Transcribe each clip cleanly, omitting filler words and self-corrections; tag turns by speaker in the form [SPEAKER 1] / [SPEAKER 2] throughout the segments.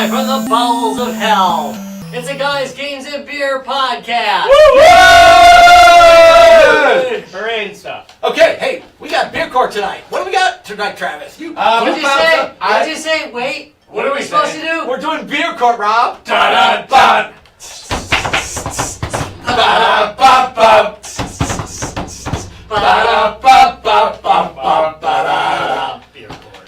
[SPEAKER 1] Live from the bowels of hell. It's a Guys, Games, and Beer podcast.
[SPEAKER 2] Woo!
[SPEAKER 1] Hooray and stuff.
[SPEAKER 2] Okay, hey, we got beer court tonight. What do we got tonight, Travis?
[SPEAKER 1] What did you say? What did you say? Wait. What are we supposed to do?
[SPEAKER 2] We're doing beer court, Rob.
[SPEAKER 3] Dun dun.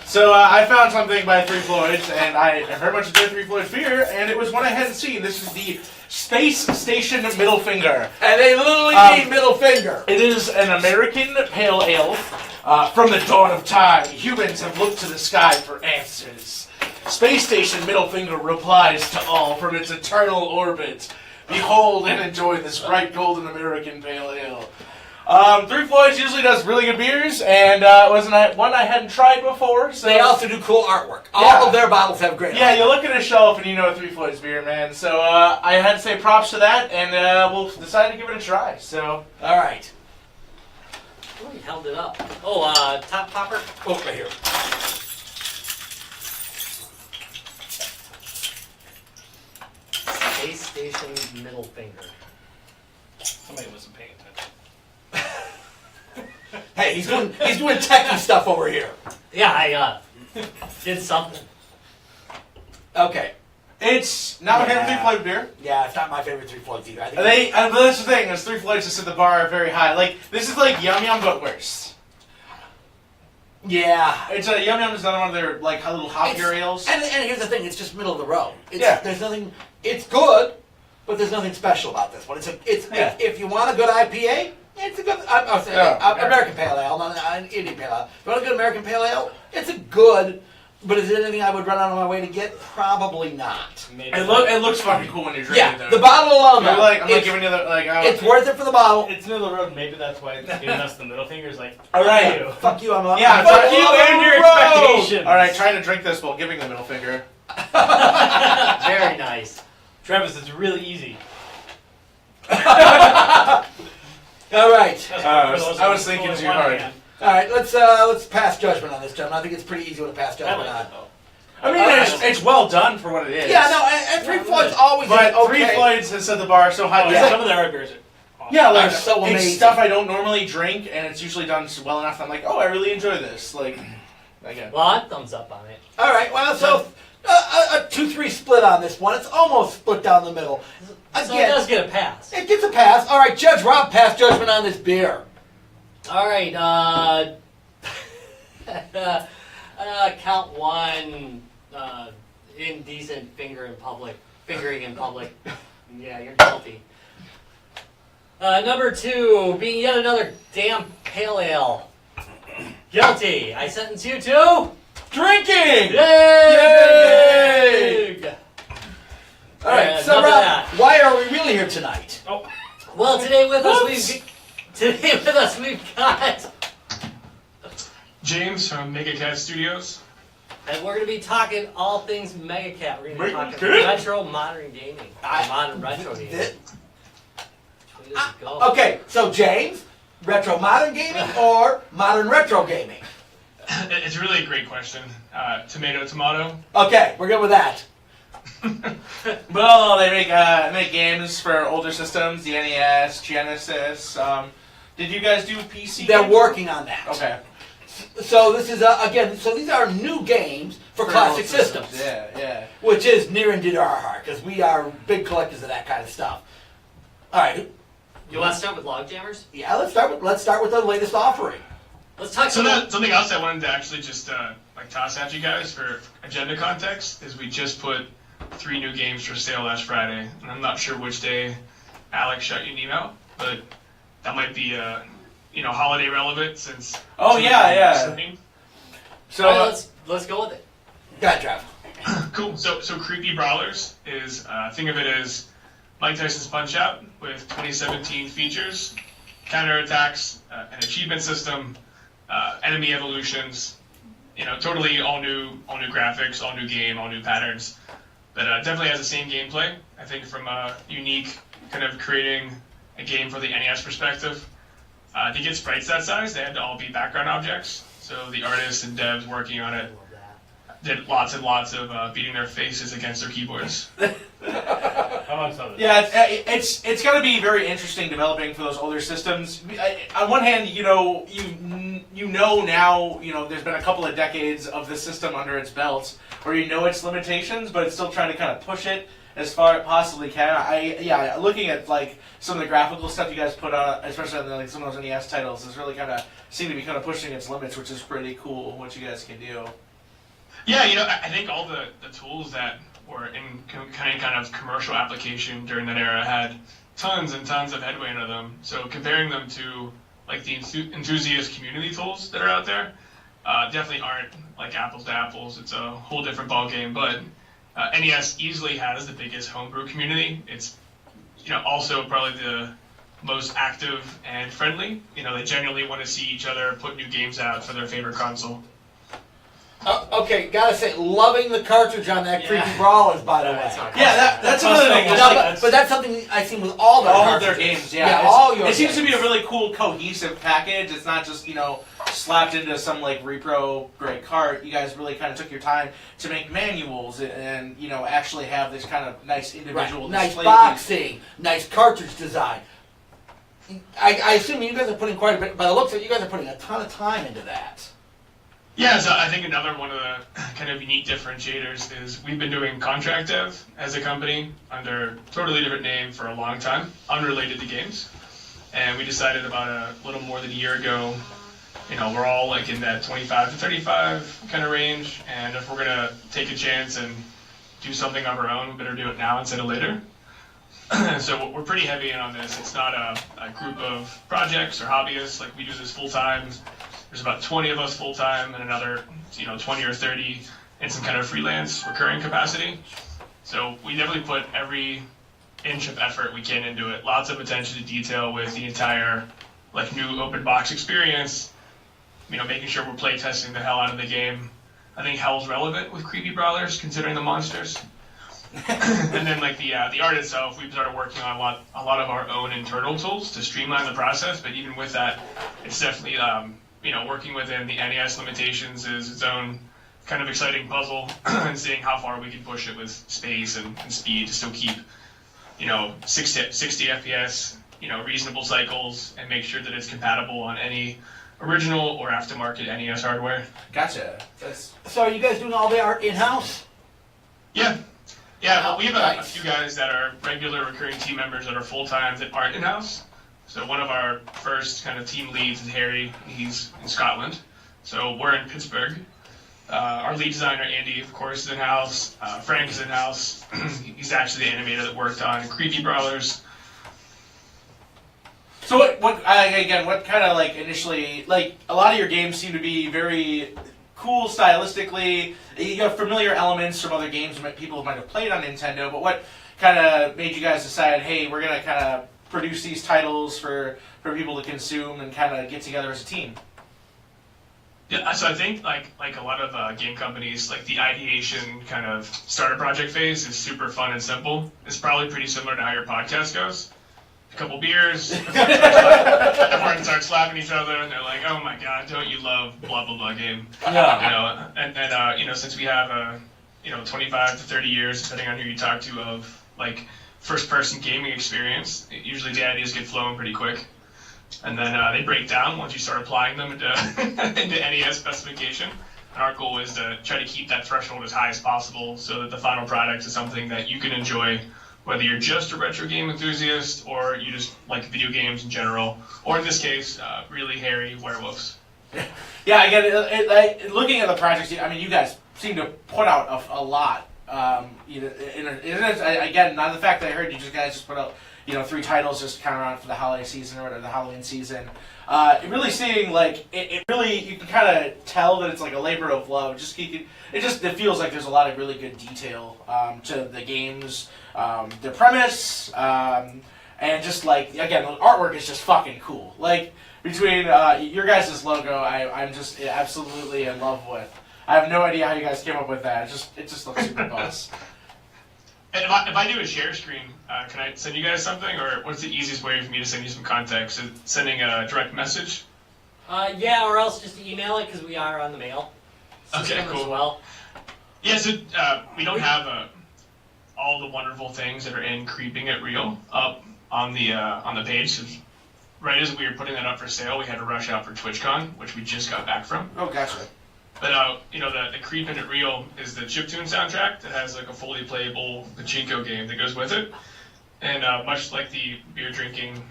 [SPEAKER 3] So I found something by Three Floyds, and I very much enjoyed Three Floyds beer, and it was one I hadn't seen. This is the Space Station Middle Finger.
[SPEAKER 2] And they literally mean middle finger.
[SPEAKER 3] It is an American pale ale. From the dawn of time, humans have looked to the sky for answers. Space Station Middle Finger replies to all from its eternal orbit. Behold and enjoy this bright golden American pale ale. Three Floyds usually does really good beers, and wasn't one I hadn't tried before. So
[SPEAKER 2] they also do cool artwork. All of their bottles have great artwork.
[SPEAKER 3] You look at a shelf and you know a Three Floyds beer, man. So I had to say props to that, and we'll decide to give it a try. So
[SPEAKER 2] all right.
[SPEAKER 1] Oh, he held it up. Oh, top popper.
[SPEAKER 2] Oh, right here.
[SPEAKER 1] Space Station Middle Finger.
[SPEAKER 4] Somebody wasn't paying attention.
[SPEAKER 2] Hey, he's doing techie stuff over here.
[SPEAKER 1] Yeah, I did something.
[SPEAKER 2] Okay.
[SPEAKER 3] it's not my favorite Three Floyd beer.
[SPEAKER 2] Yeah, it's not my favorite Three Floyds either. I think
[SPEAKER 3] But that's the thing, is Three Floyds just set the bar very high. Like, this is like Yum Yum, but worse.
[SPEAKER 2] yeah.
[SPEAKER 3] It's Yum Yum is another one of their like little hoppier ales.
[SPEAKER 2] And here's the thing, it's just middle of the road.
[SPEAKER 3] Yeah.
[SPEAKER 2] There's nothing. It's good, but there's nothing special about this one. If you want a good IPA, it's a good. American Pale Ale, not an Indian Pale Ale. If you want a good American Pale Ale, it's a good. But is it anything I would run out of my way to get? Probably not.
[SPEAKER 4] Maybe
[SPEAKER 3] It looks fucking cool when you're drinking it.
[SPEAKER 2] Yeah, the bottle alone.
[SPEAKER 3] I'm not giving you the
[SPEAKER 2] it's worth it for the bottle.
[SPEAKER 4] it's middle of the road. Maybe that's why it's giving us the middle fingers. Like,
[SPEAKER 3] all right,
[SPEAKER 2] Fuck you. I'm
[SPEAKER 3] fuck
[SPEAKER 4] you and your expectations.
[SPEAKER 3] All right, trying to drink this while giving the middle finger.
[SPEAKER 1] Very nice.
[SPEAKER 4] Travis, it's really easy.
[SPEAKER 2] All right.
[SPEAKER 3] I was thinking too hard.
[SPEAKER 2] All right, let's pass judgment on this, gentlemen. I think it's pretty easy to pass judgment on.
[SPEAKER 3] I mean, it's well done for what it is.
[SPEAKER 2] Yeah, no, and Three Floyds always
[SPEAKER 3] But
[SPEAKER 2] okay.
[SPEAKER 3] Three Floyds has set the bar so high.
[SPEAKER 4] Some of their beers are awesome.
[SPEAKER 3] Yeah, like
[SPEAKER 2] so amazing.
[SPEAKER 3] It's stuff I don't normally drink, and it's usually done well enough that I'm like, oh, I really enjoy this. Like, again.
[SPEAKER 1] Well, I'd thumbs up on it.
[SPEAKER 2] All right, well, so a 2-3 split on this one. It's almost split down the middle.
[SPEAKER 1] So it does get a pass.
[SPEAKER 2] It gets a pass. All right, Judge Rob, pass judgment on this beer.
[SPEAKER 1] All right, count one indecent fingering in public. Yeah, you're guilty. Number two, being yet another damn pale ale. Guilty. I sentence you to
[SPEAKER 3] Drinking!
[SPEAKER 1] Yay!
[SPEAKER 2] All right, so Rob, why are we really here tonight?
[SPEAKER 4] Oh.
[SPEAKER 1] Well, today with us we've got
[SPEAKER 5] James from Mega Cat Studios.
[SPEAKER 1] and we're going to be talking all things Mega Cat. We're going to be talking
[SPEAKER 3] Good.
[SPEAKER 1] retro modern gaming. Modern retro gaming. Way to go.
[SPEAKER 2] Okay, so James, retro modern gaming or modern retro gaming?
[SPEAKER 5] It's really a great question. Tomato, tomato.
[SPEAKER 2] Okay, we're good with that.
[SPEAKER 3] Well, they make games for older systems, the NES, Genesis. Did you guys do PC?
[SPEAKER 2] They're
[SPEAKER 3] games?
[SPEAKER 2] working on that.
[SPEAKER 3] Okay.
[SPEAKER 2] So this is again. So these are new games for classic
[SPEAKER 3] old
[SPEAKER 2] systems.
[SPEAKER 3] Yeah.
[SPEAKER 2] Which is near and dear to our heart because we are big collectors of that kind of stuff. All right.
[SPEAKER 1] You want to start with Logjammers?
[SPEAKER 2] Yeah, let's start with the latest offering.
[SPEAKER 1] Let's talk
[SPEAKER 5] So
[SPEAKER 1] about...
[SPEAKER 5] something else I wanted to actually just toss at you guys for agenda context is we just put 3 new games for sale last Friday, and I'm not sure which day Alex shot you an email, but that might be holiday relevant since.
[SPEAKER 3] Oh yeah.
[SPEAKER 1] So let's go with it.
[SPEAKER 2] Go ahead, Trav.
[SPEAKER 5] Cool. So Creepy Brawlers is think of it as Mike Tyson's Punch Out with 2017 features, counterattacks, an achievement system, enemy evolutions. Totally all new graphics, all new game, all new patterns. But definitely has the same gameplay. I think from a unique kind of creating a game for the NES perspective. To get sprites that size, they had to all be background objects. So the artists and devs working on it did lots and lots of beating their faces against their keyboards.
[SPEAKER 4] Amongst others.
[SPEAKER 3] Yeah, it's going to be very interesting developing for those older systems. On one hand, you know now, there's been a couple of decades of the system under its belt where you know its limitations, but it's still trying to kind of push it as far as it possibly can. Looking at like some of the graphical stuff you guys put out, especially on like some of those NES titles, is really kind of seem to be kind of pushing its limits, which is pretty cool. What you guys can do.
[SPEAKER 5] Yeah, I think all the tools that were in kind of commercial application during that era had tons and tons of headway into them. So comparing them to like the enthusiast community tools that are out there, definitely aren't like apples to apples. It's a whole different ballgame. But NES easily has the biggest homebrew community. It's also probably the most active and friendly. They genuinely want to see each other put new games out for their favorite console.
[SPEAKER 2] Okay, gotta say, loving the cartridge on that Creepy Brawlers, by the way.
[SPEAKER 3] That's another thing.
[SPEAKER 2] But that's something I've seen with all
[SPEAKER 3] of their games. It seems to be a really cool, cohesive package. It's not just slapped into some like repro grade cart. You guys really kind of took your time to make manuals and actually have this kind of nice individual display.
[SPEAKER 2] Nice boxing, nice cartridge design. I assume you guys are putting quite a bit. By the looks of it, you guys are putting a ton of time into that.
[SPEAKER 5] Yeah, so I think another one of the kind of unique differentiators is we've been doing contract dev as a company under a totally different name for a long time, unrelated to games. And we decided about a little more than a year ago, we're all like in that 25 to 35 kind of range. And if we're going to take a chance and do something of our own, we better do it now instead of later. So we're pretty heavy in on this. It's not a group of projects or hobbyists. Like we do this full time. There's about 20 of us full-time and another, 20 or 30 in some kind of freelance recurring capacity. So we definitely put every inch of effort we can into it. Lots of attention to detail with the entire new open box experience. Making sure we're play testing the hell out of the game. I think hell's relevant with Creepy Brawlers considering the monsters. And then the art itself, we've started working on a lot of our own internal tools to streamline the process. But even with that, it's definitely working within the NES limitations is its own kind of exciting puzzle, and seeing how far we can push it with space and speed to still keep, 60 FPS, reasonable cycles, and make sure that it's compatible on any original or aftermarket NES hardware.
[SPEAKER 3] Gotcha.
[SPEAKER 2] So are you guys doing all the art in-house?
[SPEAKER 5] Yeah. Yeah, well, we have a few guys that are regular recurring team members that are full-time that aren't in-house. So one of our first kind of team leads is Harry. He's in Scotland. So we're in Pittsburgh. Our lead designer, Andy, of course, is in-house. Frank is in-house. He's actually the animator that worked on Creepy Brawlers.
[SPEAKER 3] So what kind of initially, a lot of your games seem to be very cool stylistically. You have familiar elements from other games people might have played on Nintendo, but what kind of made you guys decide, hey, we're going to kind of produce these titles for people to consume and kind of get together as a team?
[SPEAKER 5] Yeah, so I think like a lot of game companies, the ideation kind of starter project phase is super fun and simple. It's probably pretty similar to how your podcast goes. A couple beers, everyone starts slapping each other, and they're like, "Oh my god, don't you love blah blah blah game?"
[SPEAKER 3] Yeah.
[SPEAKER 5] And since we have 25 to 30 years, depending on who you talk to, of first-person gaming experience, usually the ideas get flowing pretty quick, and then they break down once you start applying them into NES specification. And our goal is to try to keep that threshold as high as possible, so that the final product is something that you can enjoy, whether you're just a retro game enthusiast or you just like video games in general, or in this case, really hairy werewolves.
[SPEAKER 3] Yeah, I get it. Looking at the projects, you guys seem to put out a lot. Again, not the fact that I heard you guys just put out 3 titles just kind of around for the holiday season or whatever, the Halloween season. It really seeing it really, you can kind of tell that it's like a labor of love. It feels like there's a lot of really good detail to the games, the premise, and just again, the artwork is just fucking cool. Between your guys' logo, I'm just absolutely in love with. I have no idea how you guys came up with that. It just looks super boss.
[SPEAKER 5] And if I do a share screen, can I send you guys something, or what's the easiest way for me to send you some context? Is sending a direct message?
[SPEAKER 1] Yeah, or else just email it, because we are on the mail.
[SPEAKER 5] Okay, cool.
[SPEAKER 1] As well.
[SPEAKER 5] Yeah, so we don't have all the wonderful things that are in Creeping It Real up on the page. So right as we were putting that up for sale, we had to rush out for TwitchCon, which we just got back from.
[SPEAKER 3] Oh, gotcha.
[SPEAKER 5] But the Creeping It Real is the chiptune soundtrack that has like a fully playable pachinko game that goes with it. And much like the beer drinking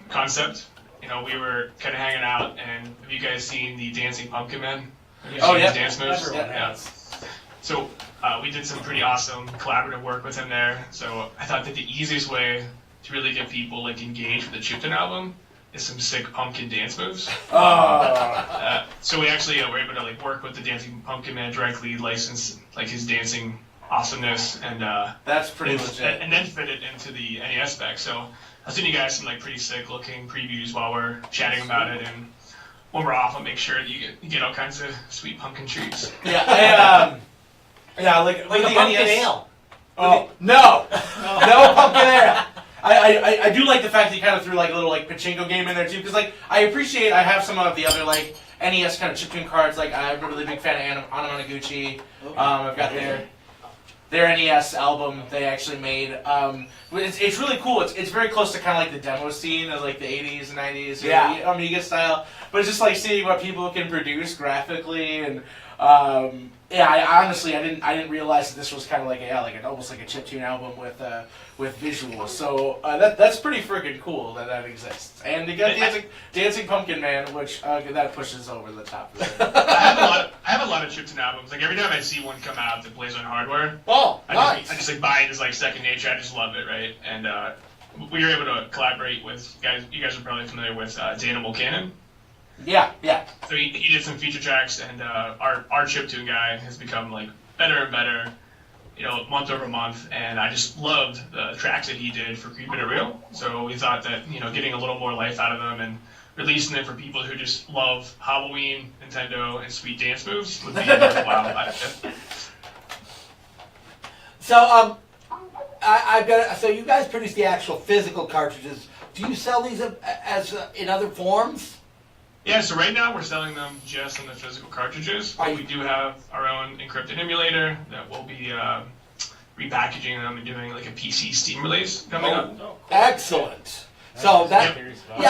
[SPEAKER 5] concept, we were kind of hanging out. And have you guys seen the Dancing Pumpkin Man? Have you seen his dance moves?
[SPEAKER 1] Everyone has.
[SPEAKER 5] So we did some pretty awesome collaborative work with him there. So I thought that the easiest way to really get people like engaged with the Chiptune album is some sick pumpkin dance moves. So we actually were able to like work with the Dancing Pumpkin Man directly, license like his dancing awesomeness, and
[SPEAKER 3] that's pretty legit.
[SPEAKER 5] And then fit it into the NES spec. So I'll send you guys some like pretty sick looking previews while we're chatting about it, and when we're off, I'll make sure that you get all kinds of sweet pumpkin treats.
[SPEAKER 3] Yeah, like
[SPEAKER 1] a pumpkin ale.
[SPEAKER 3] Oh no pumpkin ale. I do like the fact that you kind of threw like a little like pachinko game in there too, because like I have some of the other like NES kind of chiptune cards. Like I'm a really big fan of Anamanaguchi. I've got their NES album they actually made. It's really cool. It's very close to kind of like the demo scene of like the 80s and 90s, Amiga style. But it's just like seeing what people can produce graphically, and I honestly didn't realize that this was kind of like almost like a chiptune album with visuals. So that's pretty freaking cool that exists. And you got Dancing Pumpkin Man, which that pushes over the top.
[SPEAKER 5] I have a lot of chiptune albums. Like every time I see one come out that plays on hardware, I just like buy it as like second nature. I just love it, right? And we were able to collaborate with guys. You guys are probably familiar with Dana Mulcanen.
[SPEAKER 3] Yeah.
[SPEAKER 5] So he did some feature tracks, and our chiptune guy has become like better and better, month over month. And I just loved the tracks that he did for Creeping It Real. So we thought that getting a little more life out of them and releasing it for people who just love Halloween, Nintendo, and sweet dance moves would be a worthwhile idea.
[SPEAKER 2] So I've got. So you guys produce the actual physical cartridges. Do you sell these as in other forms?
[SPEAKER 5] Yeah, so right now we're selling them just on the physical cartridges, but we do have our own encrypted emulator that will be repackaging them and doing like a PC Steam release coming up.
[SPEAKER 2] Excellent. So that
[SPEAKER 5] we're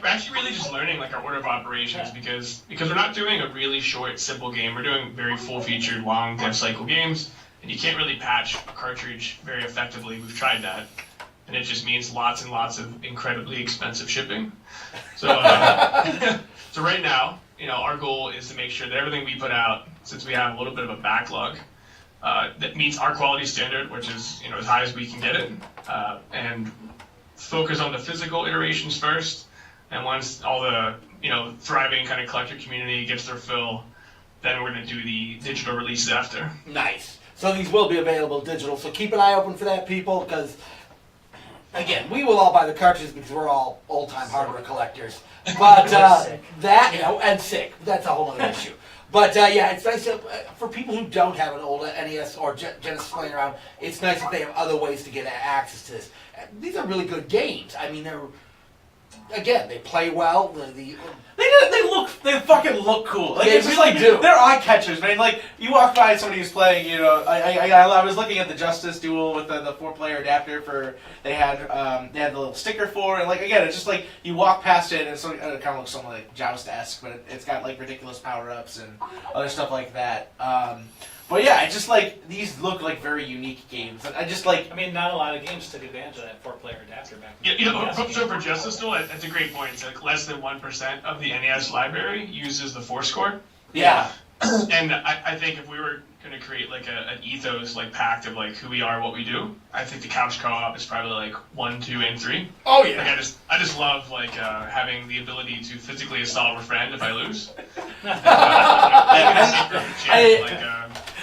[SPEAKER 5] actually really just learning like our order of operations because we're not doing a really short, simple game. We're doing very full-featured, long dev cycle games, and you can't really patch a cartridge very effectively. We've tried that. And it just means lots and lots of incredibly expensive shipping. So, so right now, our goal is to make sure that everything we put out, since we have a little bit of a backlog, that meets our quality standard, which is as high as we can get it, and focus on the physical iterations first. And once all the thriving kind of collector community gets their fill, then we're going to do the digital releases after.
[SPEAKER 2] Nice. So these will be available digital. So keep an eye open for that, people, because. Again, we will all buy the cartridges because we're all old-time hardware collectors. But and sick. That's a whole other issue. But it's nice for people who don't have an old NES or Genesis laying around. It's nice if they have other ways to get access to this. These are really good games. I mean, they play well.
[SPEAKER 3] They fucking look cool. Like,
[SPEAKER 2] They
[SPEAKER 3] it's just
[SPEAKER 2] really
[SPEAKER 3] like
[SPEAKER 2] do.
[SPEAKER 3] They're eye catchers, man. Like you walk by somebody who's playing, I was looking at the Justice Duel with the 4-player adapter for they had the little sticker for, and like again, it's just like you walk past it and it kind of looks something like Joust-esque, but it's got like ridiculous power-ups and other stuff like that. But yeah, it's just like these look like very unique games. I just like.
[SPEAKER 4] I mean, not a lot of games took advantage of that 4-player adapter back then.
[SPEAKER 5] So for Justice Duel, that's a great point. It's like less than 1% of the NES library uses the 4-score.
[SPEAKER 2] Yeah.
[SPEAKER 5] And I think if we were going to create like an ethos, like pact of like who we are, what we do, I think the couch co-op is probably like 1, 2, and 3.
[SPEAKER 2] Oh yeah.
[SPEAKER 5] Like I just love like having the ability to physically assault a friend if I lose.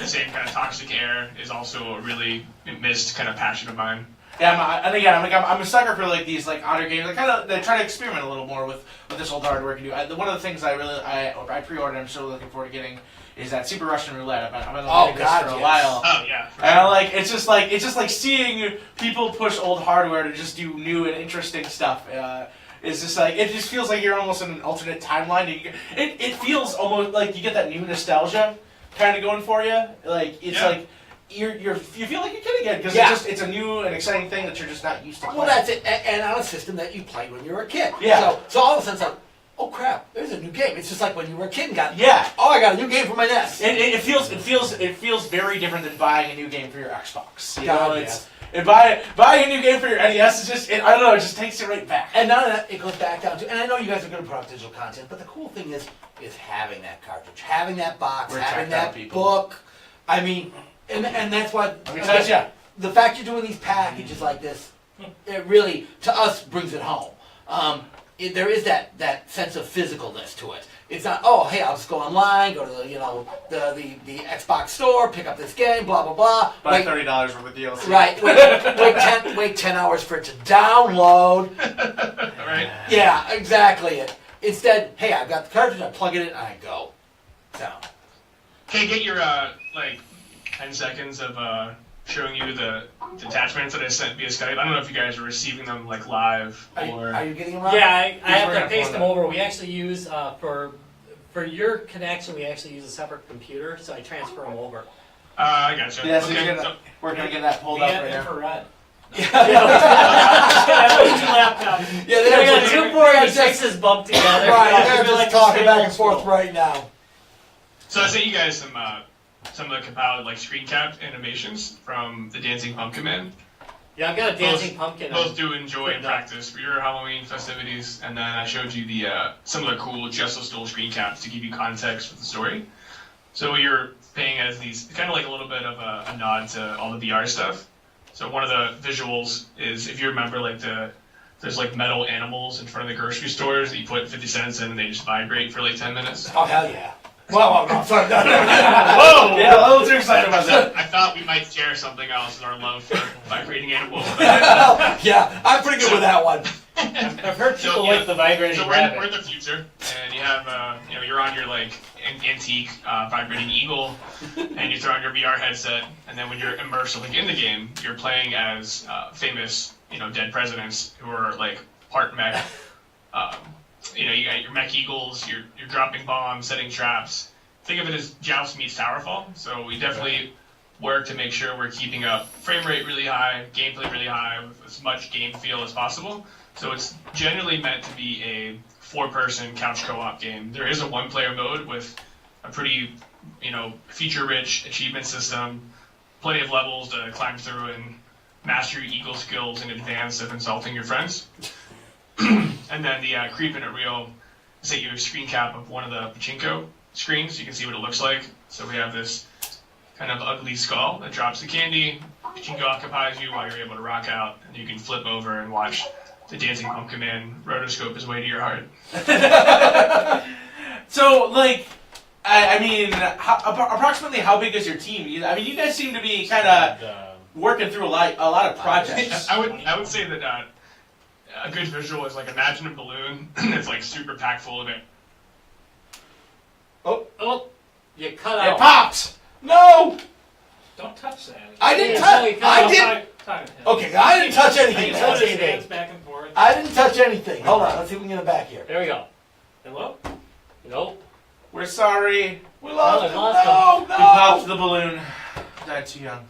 [SPEAKER 5] The same kind of toxic air is also a really missed kind of passion of mine.
[SPEAKER 3] Yeah, I'm a sucker for like these like honor games. They try to experiment a little more with this old hardware can do. One of the things I pre-ordered, I'm still looking forward to getting, is that Super Russian Roulette. I've been looking this for a while.
[SPEAKER 5] Oh yeah.
[SPEAKER 3] And it's just like seeing people push old hardware to just do new and interesting stuff. It's just like it just feels like you're almost in an alternate timeline. It feels almost like you get that new nostalgia kind of going for you. Like it's like you feel like a kid again because it's a new and exciting thing that you're just not used to playing.
[SPEAKER 2] Well, that's it, and on a system that you played when you were a kid.
[SPEAKER 3] Yeah.
[SPEAKER 2] So all of a sudden it's like, oh crap, there's a new game. It's just like when you were a kid and got I got a new game for my NES.
[SPEAKER 3] It feels very different than buying a new game for your Xbox. You
[SPEAKER 2] God,
[SPEAKER 3] know, and buying a new game for your NES is just I don't know, it just takes it right back.
[SPEAKER 2] And none of that, it goes back down to, and I know you guys are going to put out digital content, but the cool thing is having that cartridge, having that box, having that book. I mean, and that's why the fact you're doing these packages like this, it really, to us, brings it home. There is that sense of physicalness to it. It's not, oh, hey, I'll just go online, go to the Xbox store, pick up this game, blah, blah, blah.
[SPEAKER 3] Buy $30 worth of DLC.
[SPEAKER 2] Right. Wait 10 hours for it to download.
[SPEAKER 5] Right.
[SPEAKER 2] Yeah, exactly. Instead, hey, I've got the cartridge, I plug it in, and I go. So.
[SPEAKER 5] Can I get your, 10 seconds of showing you the attachments that I sent via Skype? I don't know if you guys are receiving them, like, live or...
[SPEAKER 2] Are you getting them out?
[SPEAKER 1] Yeah, I have to paste them over. We actually use, for your connection, we actually use a separate computer, so I transfer them over.
[SPEAKER 5] I gotcha.
[SPEAKER 3] Yeah, so we're going to get that pulled up right now.
[SPEAKER 4] Infrared.
[SPEAKER 1] laptops.
[SPEAKER 2] Yeah,
[SPEAKER 1] they got 246s bumped together.
[SPEAKER 2] Right, they're just talking back and forth right now.
[SPEAKER 5] So I sent you guys some of the compiled like screen cap animations from the Dancing Pumpkin Man.
[SPEAKER 1] Yeah, I've got a dancing pumpkin.
[SPEAKER 5] Both do enjoy and practice for your Halloween festivities, and then I showed you the some of the cool Gesso Stool screen caps to give you context for the story. So what you're paying as these kind of like a little bit of a nod to all the VR stuff. So one of the visuals is, if you remember, like there's like metal animals in front of the grocery stores that you put 50 cents in and they just vibrate for like 10 minutes.
[SPEAKER 2] Oh, hell yeah. Well, I'm sorry.
[SPEAKER 5] Whoa!
[SPEAKER 3] Yeah, a little too excited about that.
[SPEAKER 5] I thought we might share something else in our love for vibrating animals.
[SPEAKER 2] Yeah, I'm pretty good with that one.
[SPEAKER 1] I've heard people like the vibrating rabbit.
[SPEAKER 5] We're in the future, and you have, you're on your like antique vibrating eagle, and you throw on your VR headset, and then when you're immersed like in the game, you're playing as famous, dead presidents who are like part mech. You got your mech eagles, you're dropping bombs, setting traps. Think of it as Joust meets Towerfall. So we definitely work to make sure we're keeping up frame rate really high, gameplay really high, with as much game feel as possible. So it's generally meant to be a 4-person couch co-op game. There is a 1-player mode with a pretty, feature-rich achievement system, plenty of levels to climb through and master your eagle skills in advance of insulting your friends. And then the Creeping It Real is that you have a screen cap of one of the pachinko screens. You can see what it looks like. So we have this kind of ugly skull that drops the candy. Pachinko occupies you while you're able to rock out, and you can flip over and watch the Dancing Pumpkin Man rotoscope his way to your heart.
[SPEAKER 3] So, like, I mean, approximately how big is your team? You guys seem to be kind of working through a lot of projects.
[SPEAKER 5] I would say that a good visual is like, imagine a balloon that's like super packed full of it.
[SPEAKER 1] Oh, you cut out.
[SPEAKER 3] It pops!
[SPEAKER 2] No!
[SPEAKER 4] Don't touch that.
[SPEAKER 2] I didn't touch. I didn't. Okay, I didn't touch anything.
[SPEAKER 4] Touch his hands back and forth.
[SPEAKER 2] I didn't touch anything. Hold on, let's see if we can get it back here.
[SPEAKER 1] There we go. Hello? Nope.
[SPEAKER 3] We're sorry.
[SPEAKER 2] We lost it.
[SPEAKER 1] No.
[SPEAKER 3] We popped the balloon. Died too young.